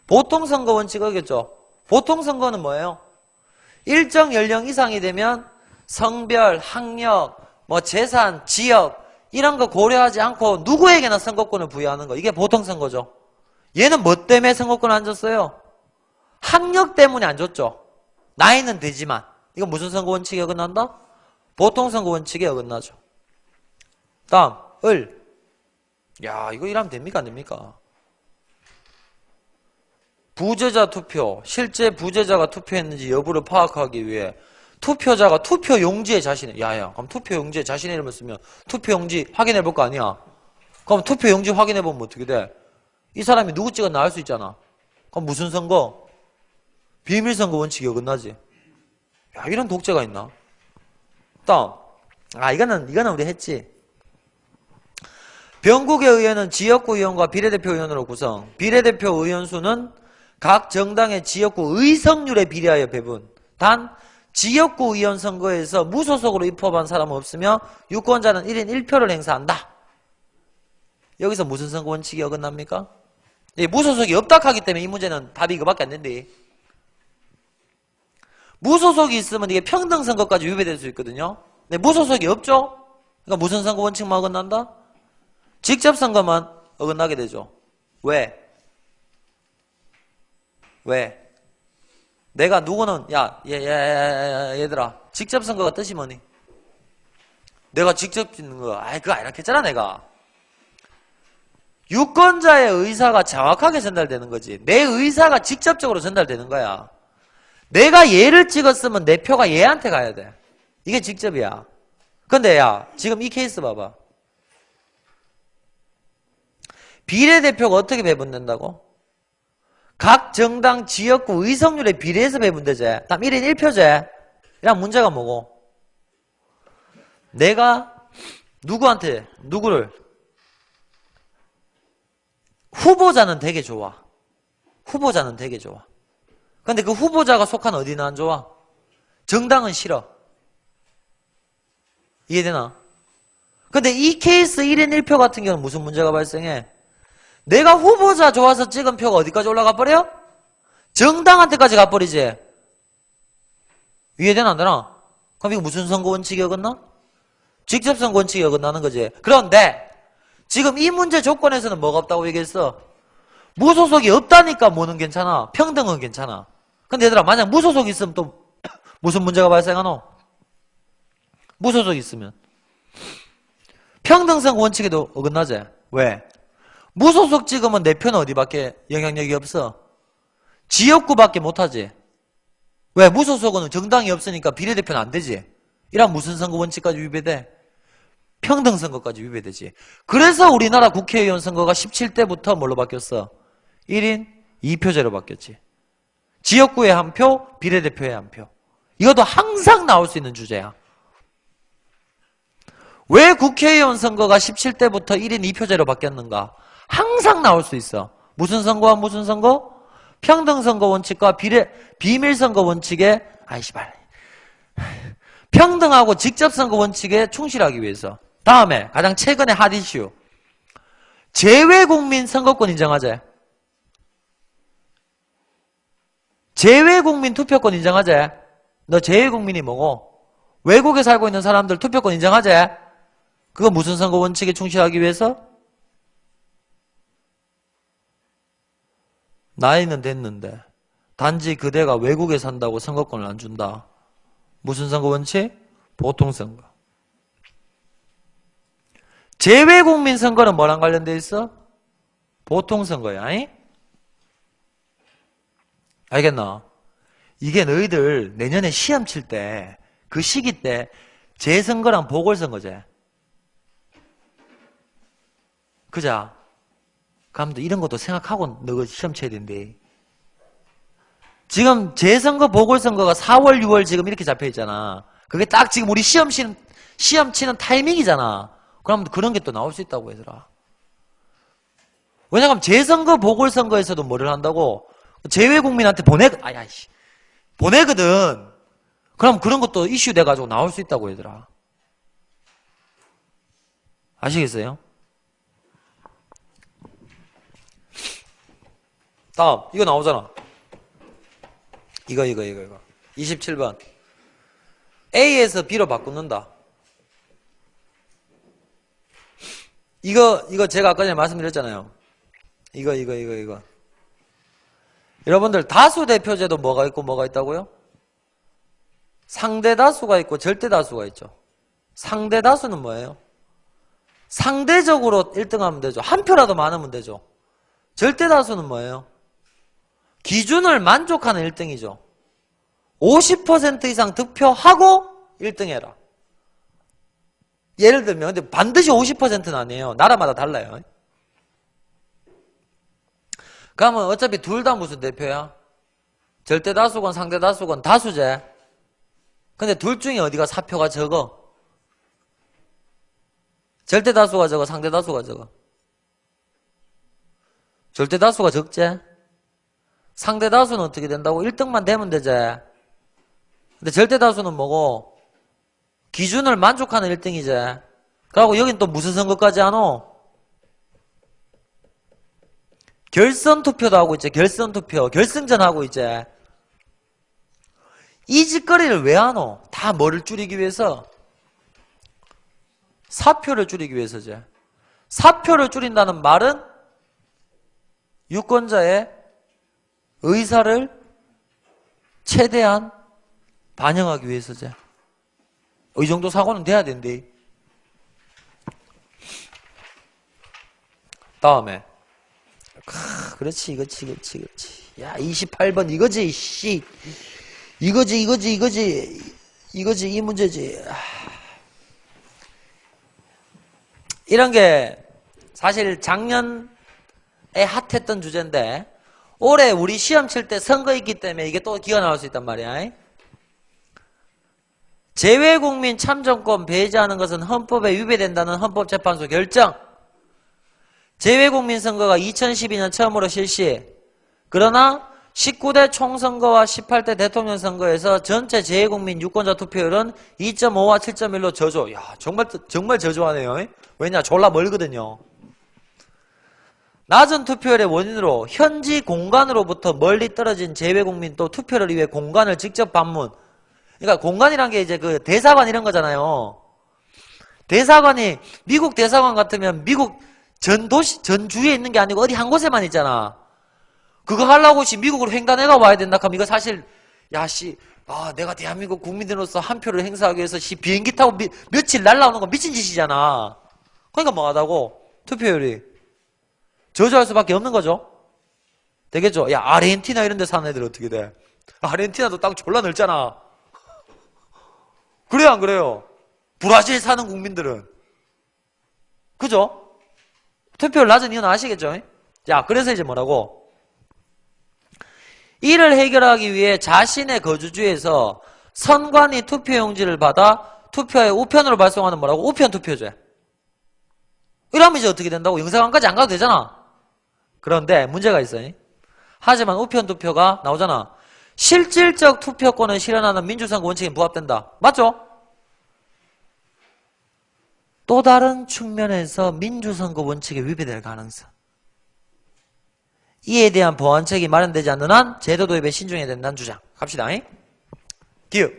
보통선거 원칙 어겼죠? 보통선거는 뭐예요? 일정 연령 이상이 되면 성별, 학력, 재산, 지역 이런 거 고려하지 않고 누구에게나 선거권을 부여하는 거. 이게 보통선거죠. 얘는 뭐 때문에 선거권을 안 줬어요? 학력 때문에 안 줬죠. 나이는 되지만. 이건 무슨 선거 원칙에 어긋난다? 보통선거 원칙에 어긋나죠. 다음 을. 야, 이거 일하면 됩니까 안 됩니까? 부재자 투표. 실제 부재자가 투표했는지 여부를 파악하기 위해 투표자가 투표용지에 야야, 그럼 투표용지에 자신의 이름을 쓰면 투표용지 확인해 볼 거 아니야? 그럼 투표용지 확인해 보면 어떻게 돼? 이 사람이 누구 찍었나 알 수 있잖아. 그럼 무슨 선거? 비밀선거 원칙이 어긋나지. 야, 이런 독재가 있나? 다음. 이거는 우리 했지. 변국의 의원은 지역구 의원과 비례대표 의원으로 구성. 비례대표 의원 수는 각 정당의 지역구 의석률에 비례하여 배분. 단 지역구 의원 선거에서 무소속으로 입법한 사람은 없으며 유권자는 1인 1표를 행사한다. 여기서 무슨 선거 원칙이 어긋납니까? 무소속이 없다 하기 때문에 이 문제는 답이 이거밖에 안 된대. 무소속이 있으면 이게 평등선거까지 위배될 수 있거든요. 근데 무소속이 없죠? 그러니까 무슨 선거 원칙만 어긋난다? 직접선거만 어긋나게 되죠. 왜? 왜? 내가 누구는 얘들아 직접선거가 뜻이 뭐니? 내가 직접 짓는 거 그거 아니라 했잖아 내가. 유권자의 의사가 정확하게 전달되는 거지. 내 의사가 직접적으로 전달되는 거야. 내가 얘를 찍었으면 내 표가 얘한테 가야 돼. 이게 직접이야. 근데 야 지금 이 케이스 봐봐. 비례대표가 어떻게 배분된다고? 각 정당 지역구 의석률에 비례해서 배분되지. 딱 1인 1표제. 이랑 문제가 뭐고? 내가 누구를 후보자는 되게 좋아. 후보자는 되게 좋아. 근데 그 후보자가 속한 어디는 안 좋아? 정당은 싫어. 이해되나? 근데 이 케이스 1인 1표 같은 경우는 무슨 문제가 발생해? 내가 후보자 좋아서 찍은 표가 어디까지 올라가 버려? 정당한테까지 가버리지. 이해되나 안 되나? 그럼 이거 무슨 선거 원칙이 어긋나? 직접선거 원칙이 어긋나는 거지. 그런데 지금 이 문제 조건에서는 뭐가 없다고 얘기했어? 무소속이 없다니까 뭐는 괜찮아. 평등은 괜찮아. 근데 얘들아 만약 무소속이 있으면 또 무슨 문제가 발생하노? 무소속이 있으면 평등선거 원칙에도 어긋나지. 왜? 무소속 찍으면 내 표는 어디밖에 영향력이 없어? 지역구밖에 못하지. 왜? 무소속은 정당이 없으니까 비례대표는 안 되지. 이런 무슨 선거 원칙까지 위배돼? 평등선거까지 위배되지. 그래서 우리나라 국회의원 선거가 17대부터 뭘로 바뀌었어? 1인 2표제로 바뀌었지. 지역구에 한 표, 비례대표에 한 표. 이것도 항상 나올 수 있는 주제야. 왜 국회의원 선거가 17대부터 1인 2표제로 바뀌었는가? 항상 나올 수 있어. 무슨 선거와 무슨 선거? 평등선거 원칙과 비밀선거 원칙에 평등하고 직접선거 원칙에 충실하기 위해서. 다음에 가장 최근의 핫 이슈. 재외국민 선거권 인정하재. 재외국민 투표권 인정하재. 너 재외국민이 뭐고? 외국에 살고 있는 사람들 투표권 인정하재. 그거 무슨 선거 원칙에 충실하기 위해서? 나이는 됐는데 단지 그대가 외국에 산다고 선거권을 안 준다. 무슨 선거 원칙? 보통선거. 재외국민 선거는 뭐랑 관련돼 있어? 보통선거야. 알겠나? 이게 너희들 내년에 시험 칠 때 그 시기 때 재선거랑 보궐선거제. 그자? 그럼 이런 것도 생각하고 너가 시험 쳐야 된대. 지금 재선거 보궐선거가 4월 6월 지금 이렇게 잡혀있잖아. 그게 딱 지금 우리 시험 치는 타이밍이잖아. 그럼 그런 게 또 나올 수 있다고 얘들아. 왜냐하면 재선거 보궐선거에서도 뭐를 한다고? 재외국민한테 보내거든. 그럼 그런 것도 이슈 돼가지고 나올 수 있다고 얘들아. 아시겠어요? 다음 이거 나오잖아. 이거 27번 A에서 B로 바꾸는다. 이거 제가 아까 전에 말씀드렸잖아요. 이거 여러분들 다수대표제도 뭐가 있고 뭐가 있다고요? 상대다수가 있고 절대다수가 있죠. 상대다수는 뭐예요? 상대적으로 1등하면 되죠. 한 표라도 많으면 되죠. 절대다수는 뭐예요? 기준을 만족하는 1등이죠. 50% 이상 득표하고 1등 해라. 예를 들면 근데 반드시 50%는 아니에요. 나라마다 달라요. 그러면 어차피 둘 다 무슨 대표야? 절대다수건 상대다수건 다수제. 근데 둘 중에 어디가 사표가 적어? 절대다수가 적어 상대다수가 적어? 절대다수가 적지? 상대다수는 어떻게 된다고? 1등만 되면 되지. 근데 절대다수는 뭐고? 기준을 만족하는 1등이지. 그리고 여긴 또 무슨 선거까지 하노? 결선 투표도 하고 있지. 결선 투표. 결승전 하고 있지. 이 짓거리를 왜 하노? 다 뭐를 줄이기 위해서? 사표를 줄이기 위해서지. 사표를 줄인다는 말은 유권자의 의사를 최대한 반영하기 위해서지. 이 정도 사고는 돼야 된대. 다음에 그렇지. 야 28번 이거지. 씨. 이거지 이 문제지. 이런 게 사실 작년에 핫했던 주제인데 올해 우리 시험 칠 때 선거 있기 때문에 이게 또 기가 나올 수 있단 말이야. 재외국민 참정권 배제하는 것은 헌법에 위배된다는 헌법재판소 결정. 재외국민 선거가 2012년 처음으로 실시. 그러나 19대 총선거와 18대 대통령 선거에서 전체 재외국민 유권자 투표율은 2.5와 7.1로 저조. 야, 정말 저조하네요. 왜냐? 졸라 멀거든요. 낮은 투표율의 원인으로 현지 공간으로부터 멀리 떨어진 재외국민 또 투표를 위해 공간을 직접 방문. 그러니까 공간이란 게 이제 그 대사관 이런 거잖아요. 대사관이 미국 대사관 같으면 미국 전 주에 있는 게 아니고 어디 한 곳에만 있잖아. 그거 하려고 미국으로 횡단해가 와야 된다 하면 이거 사실 내가 대한민국 국민으로서 한 표를 행사하기 위해서 비행기 타고 며칠 날라오는 거 미친 짓이잖아. 그러니까 뭐하다고 투표율이 저조할 수밖에 없는 거죠. 되겠죠? 야 아르헨티나 이런 데 사는 애들 어떻게 돼? 아르헨티나도 땅 졸라 넓잖아. 그래요 안 그래요? 브라질 사는 국민들은 그죠? 투표율 낮은 이유는 아시겠죠? 자, 그래서 이제 뭐라고? 이를 해결하기 위해 자신의 거주지에서 선관위 투표용지를 받아 투표에 우편으로 발송하는 뭐라고? 우편 투표제. 이러면 이제 어떻게 된다고? 영사관까지 안 가도 되잖아. 그런데 문제가 있어요. 하지만 우편 투표가 나오잖아. 실질적 투표권을 실현하는 민주선거 원칙에 부합된다. 맞죠? 또 다른 측면에서 민주선거 원칙에 위배될 가능성. 이에 대한 보완책이 마련되지 않는 한 제도 도입에 신중해야 된다는 주장. 갑시다. 기억.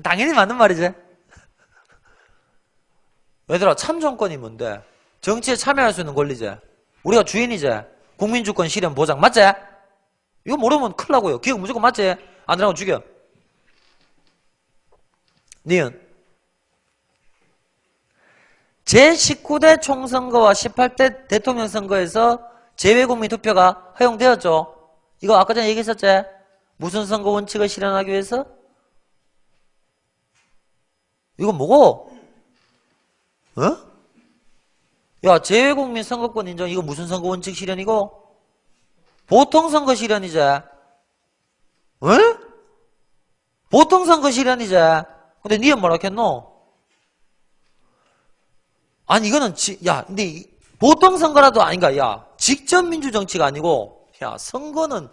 당연히 맞는 말이지. 얘들아 참정권이 뭔데? 정치에 참여할 수 있는 권리지. 우리가 주인이지. 국민주권 실현 보장 맞지? 이거 모르면 큰일 나고요. 기억 무조건 맞지? 안 들어가면 죽여. 니은 제19대 총선거와 18대 대통령 선거에서 재외국민 투표가 허용되었죠. 이거 아까 전에 얘기했었지? 무슨 선거 원칙을 실현하기 위해서? 이거 뭐고? 어? 야, 재외국민 선거권 인정. 이거 무슨 선거 원칙 실현이고? 보통선거 실현이지. 어? 보통선거 실현이지. 근데 니은 뭐라 했노? 아니 이거는 근데 보통선거라도 아닌가? 야, 직접 민주정치가 아니고 야, 선거는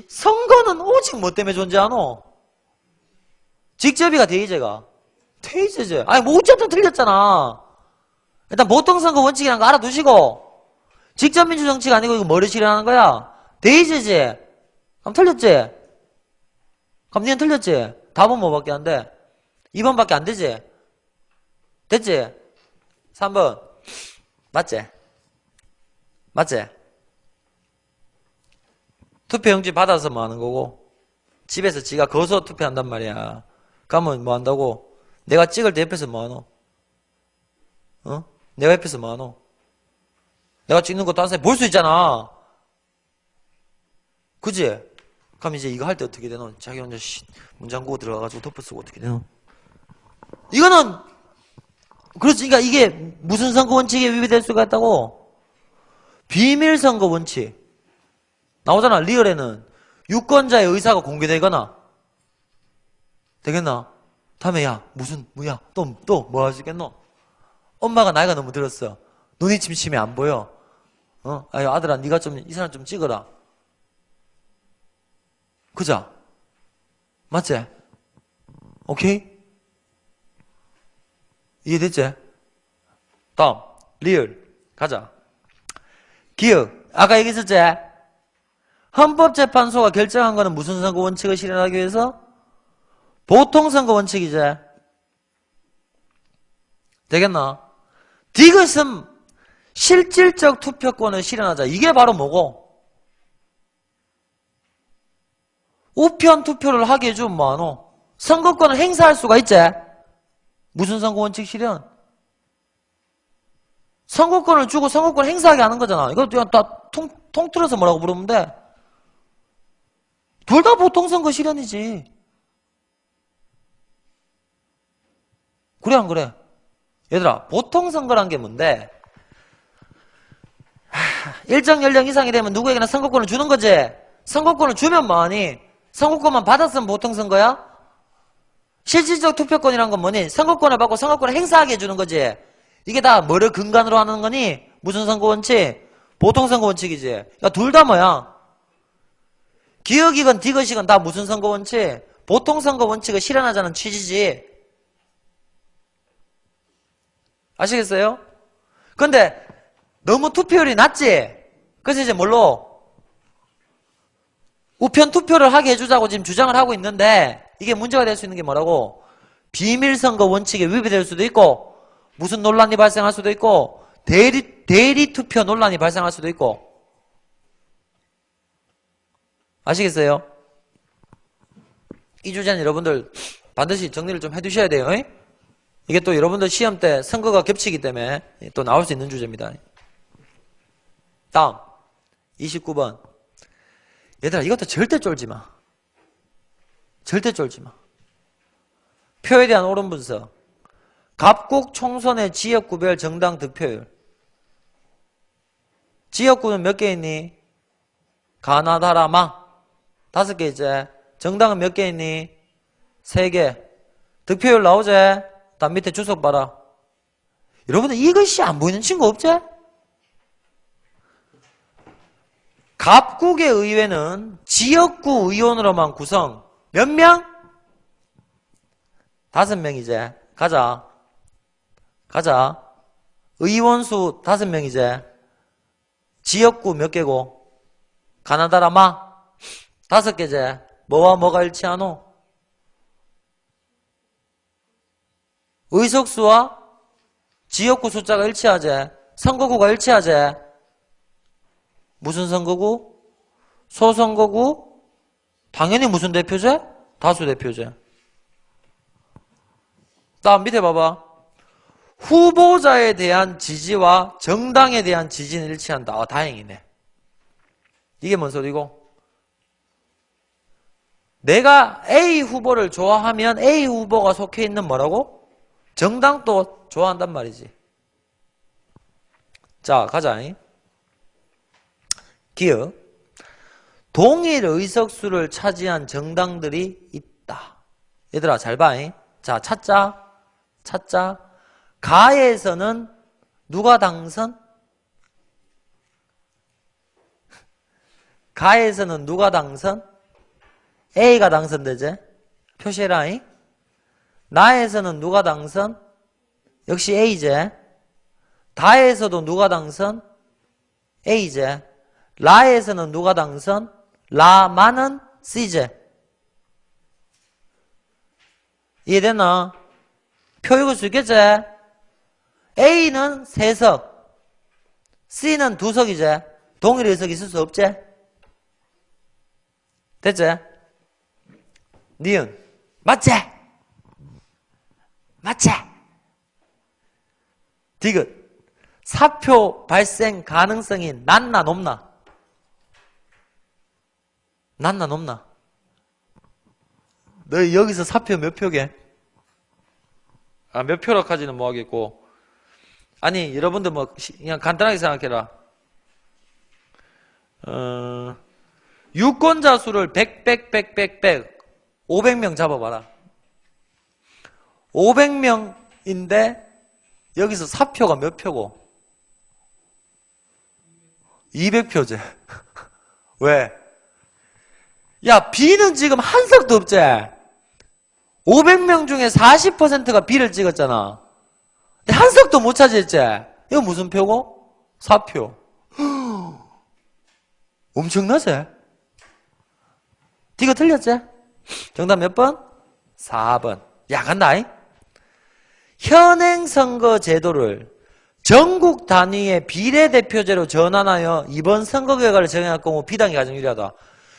선거는 오직 뭐 때문에 존재하노? 직접이가 대의제가. 대의제제. 아니 뭐 어쨌든 틀렸잖아. 일단 보통선거 원칙이라는 거 알아두시고 직접 민주정치가 아니고 이거 뭐를 실현하는 거야? 대의제제. 그럼 틀렸지? 그럼 니는 틀렸지? 답은 뭐밖에 안 돼? 2번밖에 안 되지? 됐지? 3번 맞지? 맞지? 투표용지 받아서 뭐 하는 거고 집에서 지가 거서 투표한단 말이야. 가면 뭐 한다고? 내가 찍을 때 옆에서 뭐 하노? 어? 내가 옆에서 뭐 하노? 내가 찍는 거 다른 사람이 볼 수 있잖아. 그지? 그럼 이제 이거 할 때 어떻게 되노? 자기 혼자 문장구고 들어가가지고 덮어 쓰고 어떻게 되노? 이거는 그렇지. 그러니까 이게 무슨 선거 원칙에 위배될 수가 있다고? 비밀선거 원칙. 나오잖아. 리얼에는 유권자의 의사가 공개되거나 되겠나? 다음에 또 뭐 하시겠노? 엄마가 나이가 너무 들었어. 눈이 침침해 안 보여. 아유 아들아 네가 좀 이 사람 좀 찍어라. 그자? 맞지? 오케이? 이해됐지? 다음 리얼 가자. 기억 아까 얘기했었지? 헌법재판소가 결정한 거는 무슨 선거 원칙을 실현하기 위해서? 보통선거 원칙이지. 되겠나? 디귿은 실질적 투표권을 실현하자. 이게 바로 뭐고? 우편 투표를 하게 해주면 뭐하노? 선거권을 행사할 수가 있지? 무슨 선거 원칙 실현? 선거권을 주고 선거권을 행사하게 하는 거잖아. 이거 그냥 다 통틀어서 뭐라고 부르면 돼? 둘 다 보통선거 실현이지. 그래 안 그래? 얘들아, 보통선거란 게 뭔데? 일정 연령 이상이 되면 누구에게나 선거권을 주는 거지. 선거권을 주면 뭐하니? 선거권만 받았으면 보통선거야? 실질적 투표권이란 건 뭐니? 선거권을 받고 선거권을 행사하게 해주는 거지. 이게 다 뭐를 근간으로 하는 거니? 무슨 선거 원칙? 보통선거 원칙이지. 야, 둘 다 뭐야? 기역이건 디귿이건 다 무슨 선거 원칙? 보통선거 원칙을 실현하자는 취지지. 아시겠어요? 근데 너무 투표율이 낮지? 그래서 이제 뭘로? 우편 투표를 하게 해주자고 지금 주장을 하고 있는데 이게 문제가 될 수 있는 게 뭐라고? 비밀선거 원칙에 위배될 수도 있고 무슨 논란이 발생할 수도 있고 대리 투표 논란이 발생할 수도 있고. 아시겠어요? 이 주제는 여러분들 반드시 정리를 좀 해두셔야 돼요. 이게 또 여러분들 시험 때 선거가 겹치기 때문에 또 나올 수 있는 주제입니다. 다음 29번. 얘들아, 이것도 절대 쫄지 마. 절대 쫄지 마. 표에 대한 옳은 분석. 갑국 총선의 지역구별 정당 득표율. 지역구는 몇 개 있니? 가나다라마 5개 있지. 정당은 몇 개 있니? 3개. 득표율 나오지? 다음 밑에 주석 봐라. 여러분들 이것이 안 보이는 친구 없지? 갑국의 의회는 지역구 의원으로만 구성. 몇 명? 5명이지. 가자. 의원수 5명이지. 지역구 몇 개고? 가나다라마 5개지. 뭐와 뭐가 일치하노? 의석수와 지역구 숫자가 일치하지. 선거구가 일치하지. 무슨 선거구? 소선거구? 당연히 무슨 대표제? 다수 대표제. 다음 밑에 봐봐. 후보자에 대한 지지와 정당에 대한 지지는 일치한다. 다행이네. 이게 뭔 소리고? 내가 A 후보를 좋아하면 A 후보가 속해 있는 뭐라고? 정당도 좋아한단 말이지. 자, 가자. 기억. 동일 의석수를 차지한 정당들이 있다. 얘들아, 잘 봐. 자, 찾자. 가에서는 누가 당선? 가에서는 누가 당선? A가 당선되지? 표시해라. 나에서는 누가 당선? 역시 A지. 다에서도 누가 당선? A지. 라에서는 누가 당선? 라마는 C지. 이해됐나? 표 읽을 수 있겠지? A는 3석, C는 2석이지. 동일 의석이 있을 수 없지? 됐지? 니은 맞지? 디귿. 사표 발생 가능성이 낮나 높나? 높나? 너 여기서 사표 몇 표게? 몇 표라까지는 뭐 하겠고. 아니, 여러분들 뭐 그냥 간단하게 생각해라. 유권자 수를 500명 잡아봐라. 500명인데 여기서 사표가 몇 표고? 200표제. 왜? 야, B는 지금 한 석도 없지? 500명 중에 40%가 B를 찍었잖아. 한 석도 못 차지했지? 이거 무슨 표고? 사표. 엄청나지? D가 틀렸지? 정답 몇 번? 4번. 야, 간다잉? 현행 선거 제도를 전국 단위의 비례대표제로 전환하여 이번 선거 결과를 정할 경우 비당이 가장 유리하다.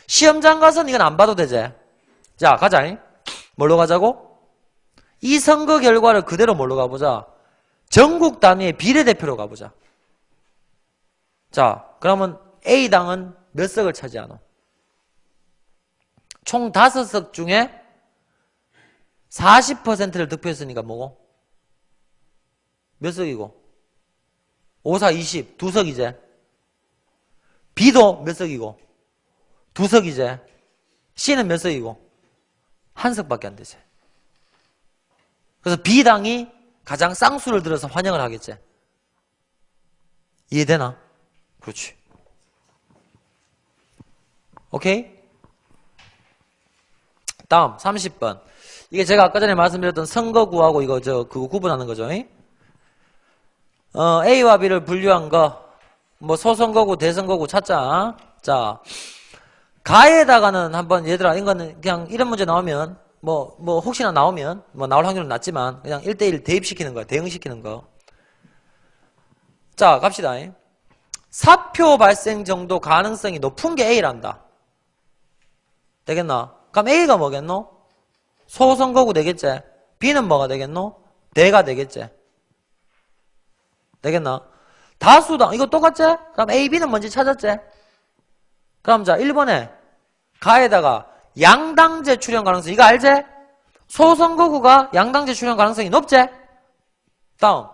시험장 가서는 이건 안 봐도 되지? 자, 가자잉? 뭘로 가자고? 이 선거 결과를 그대로 뭘로 가보자? 전국 단위의 비례대표로 가보자. 자, 그러면 A당은 몇 석을 차지하노? 총 5석 중에 40%를 득표했으니까 뭐고? 몇 석이고? 5, 4, 20. 2석이제. B도 몇 석이고? 2석이제. C는 몇 석이고? 1석밖에 안 되지. 그래서 B당이 가장 쌍수를 들어서 환영을 하겠지. 이해되나? 그렇지. 오케이? 다음 30번. 이게 제가 아까 전에 말씀드렸던 선거구하고 이거 그거 구분하는 거죠. A와 B를 분류한 거, 뭐 소선거구, 대선거구 찾자. 자, 가에다가는 한번 얘들아 이거는 그냥 이런 문제 나오면 뭐 혹시나 나오면 뭐 나올 확률은 낮지만 그냥 1대1 대입시키는 거야. 대응시키는 거. 자, 갑시다. 사표 발생 정도 가능성이 높은 게 A란다. 되겠나? 그럼 A가 뭐겠노? 소선거구 되겠지? B는 뭐가 되겠노? 대가 되겠지? 되겠나? 다수당 이거 똑같지? 그럼 A, B는 뭔지 찾았지? 그럼 자 1번에 가에다가 양당제 출현 가능성 이거 알지? 소선거구가 양당제 출현 가능성이 높지? 다음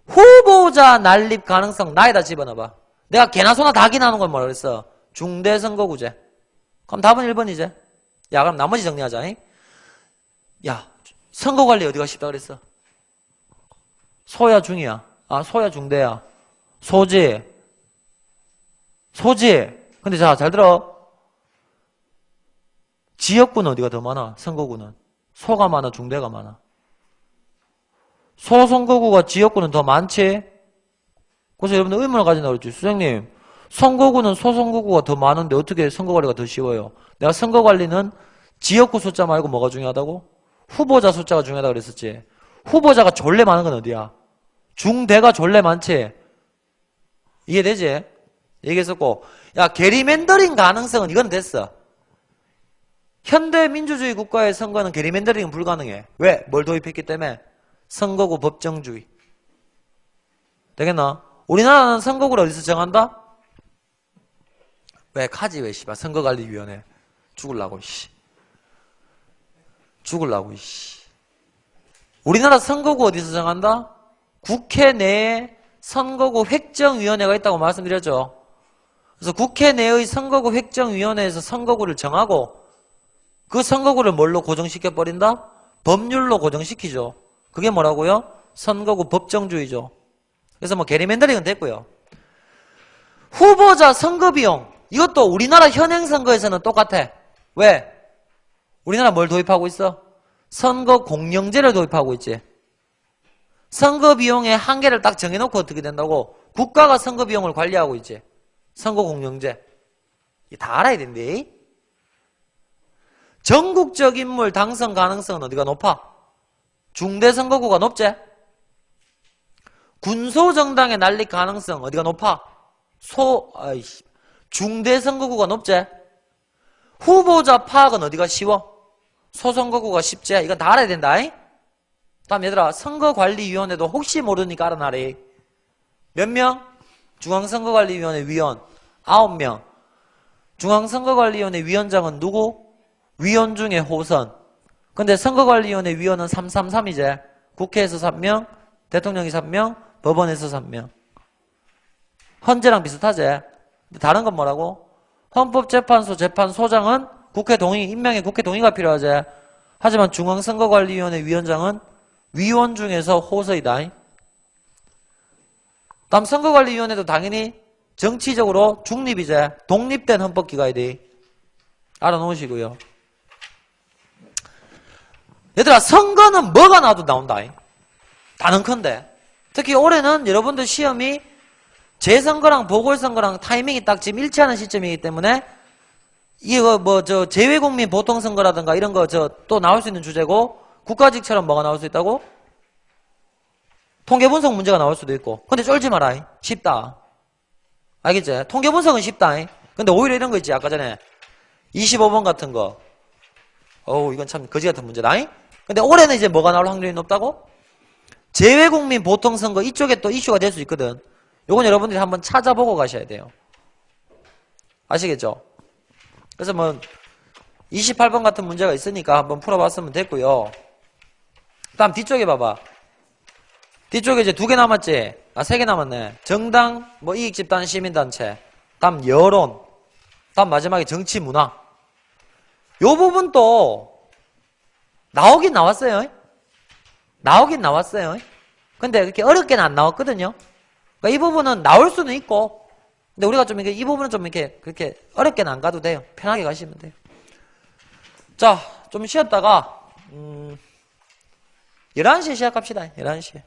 후보자 난립 가능성 나에다 집어넣어봐. 내가 개나 소나 다 기나는 걸 뭐라 그랬어? 중대선거구제. 그럼 답은 1번이지. 야, 그럼 나머지 정리하자. 야, 선거관리 어디가 쉽다 그랬어? 소야 중이야. 아, 소야 중대야. 소지. 근데 자, 잘 들어. 지역구는 어디가 더 많아? 선거구는. 소가 많아, 중대가 많아? 소선거구가 지역구는 더 많지? 그래서 여러분들 의문을 가진다고 그랬지. 선생님, 선거구는 소선거구가 더 많은데 어떻게 선거관리가 더 쉬워요? 내가 선거관리는 지역구 숫자 말고 뭐가 중요하다고? 후보자 숫자가 중요하다고 그랬었지. 후보자가 졸래 많은 건 어디야? 중대가 졸래 많지? 이해되지? 얘기했었고, 야, 게리맨더링 가능성은 이건 됐어. 현대민주주의 국가의 선거는 게리맨더링은 불가능해. 왜? 뭘 도입했기 때문에? 선거구 법정주의. 되겠나? 우리나라는 선거구를 어디서 정한다? 왜 카지 왜 씨발 선거관리위원회 죽을라고 씨. 죽을라고 씨. 우리나라 선거구 어디서 정한다? 국회 내에 선거구 획정위원회가 있다고 말씀드렸죠. 그래서 국회 내의 선거구 획정위원회에서 선거구를 정하고 그 선거구를 뭘로 고정시켜 버린다? 법률로 고정시키죠. 그게 뭐라고요? 선거구 법정주의죠. 그래서 뭐 게리맨더링은 됐고요. 후보자 선거비용 이것도 우리나라 현행 선거에서는 똑같아. 왜? 우리나라 뭘 도입하고 있어? 선거 공영제를 도입하고 있지. 선거 비용의 한계를 딱 정해놓고 어떻게 된다고? 국가가 선거 비용을 관리하고 있지. 선거 공영제. 다 알아야 된대. 전국적 인물 당선 가능성은 어디가 높아? 중대선거구가 높지? 군소정당의 난립 가능성 어디가 높아? 중대선거구가 높지? 후보자 파악은 어디가 쉬워? 소선거구가 쉽지? 이건 다 알아야 된다. 다음 얘들아 선거관리위원회도 혹시 모르니까 알아놔래. 몇 명? 중앙선거관리위원회 위원 9명. 중앙선거관리위원회 위원장은 누구? 위원 중에 호선. 근데 선거관리위원회 위원은 333이제. 국회에서 3명, 대통령이 3명, 법원에서 3명. 헌재랑 비슷하지? 근데 다른 건 뭐라고? 헌법재판소 재판소장은 국회 동의, 임명에 국회 동의가 필요하지. 하지만 중앙선거관리위원회 위원장은 위원 중에서 호서이다. 다음 선거관리위원회도 당연히 정치적으로 중립이지. 독립된 헌법기관이 돼. 알아놓으시고요. 얘들아 선거는 뭐가 나와도 나온다. 단언컨대. 특히 올해는 여러분들 시험이 재선거랑 보궐선거랑 타이밍이 딱 지금 일치하는 시점이기 때문에 이거 뭐 저 재외국민 보통선거라든가 이런 거 저 또 나올 수 있는 주제고 국가직처럼 뭐가 나올 수 있다고? 통계 분석 문제가 나올 수도 있고. 근데 쫄지 마라. 쉽다. 알겠지? 통계 분석은 쉽다. 근데 오히려 이런 거 있지. 아까 전에 25번 같은 거. 어우 이건 참 거지 같은 문제다. 근데 올해는 이제 뭐가 나올 확률이 높다고? 재외국민 보통선거 이쪽에 또 이슈가 될 수 있거든. 요건 여러분들이 한번 찾아보고 가셔야 돼요. 아시겠죠? 그래서 뭐 28번 같은 문제가 있으니까 한번 풀어봤으면 됐고요. 다음 뒤쪽에 봐봐. 뒤쪽에 이제 2개 남았지? 아 3개 남았네. 정당, 뭐 이익집단, 시민단체. 다음 여론. 다음 마지막에 정치 문화. 요 부분도 나오긴 나왔어요. 나오긴 나왔어요. 근데 그렇게 어렵게는 안 나왔거든요. 그러니까 이 부분은 나올 수는 있고, 근데 우리가 좀 이렇게 이 부분은 좀 이렇게 그렇게 어렵게는 안 가도 돼요. 편하게 가시면 돼요. 자, 좀 쉬었다가 11시에 시작합시다. 11시에.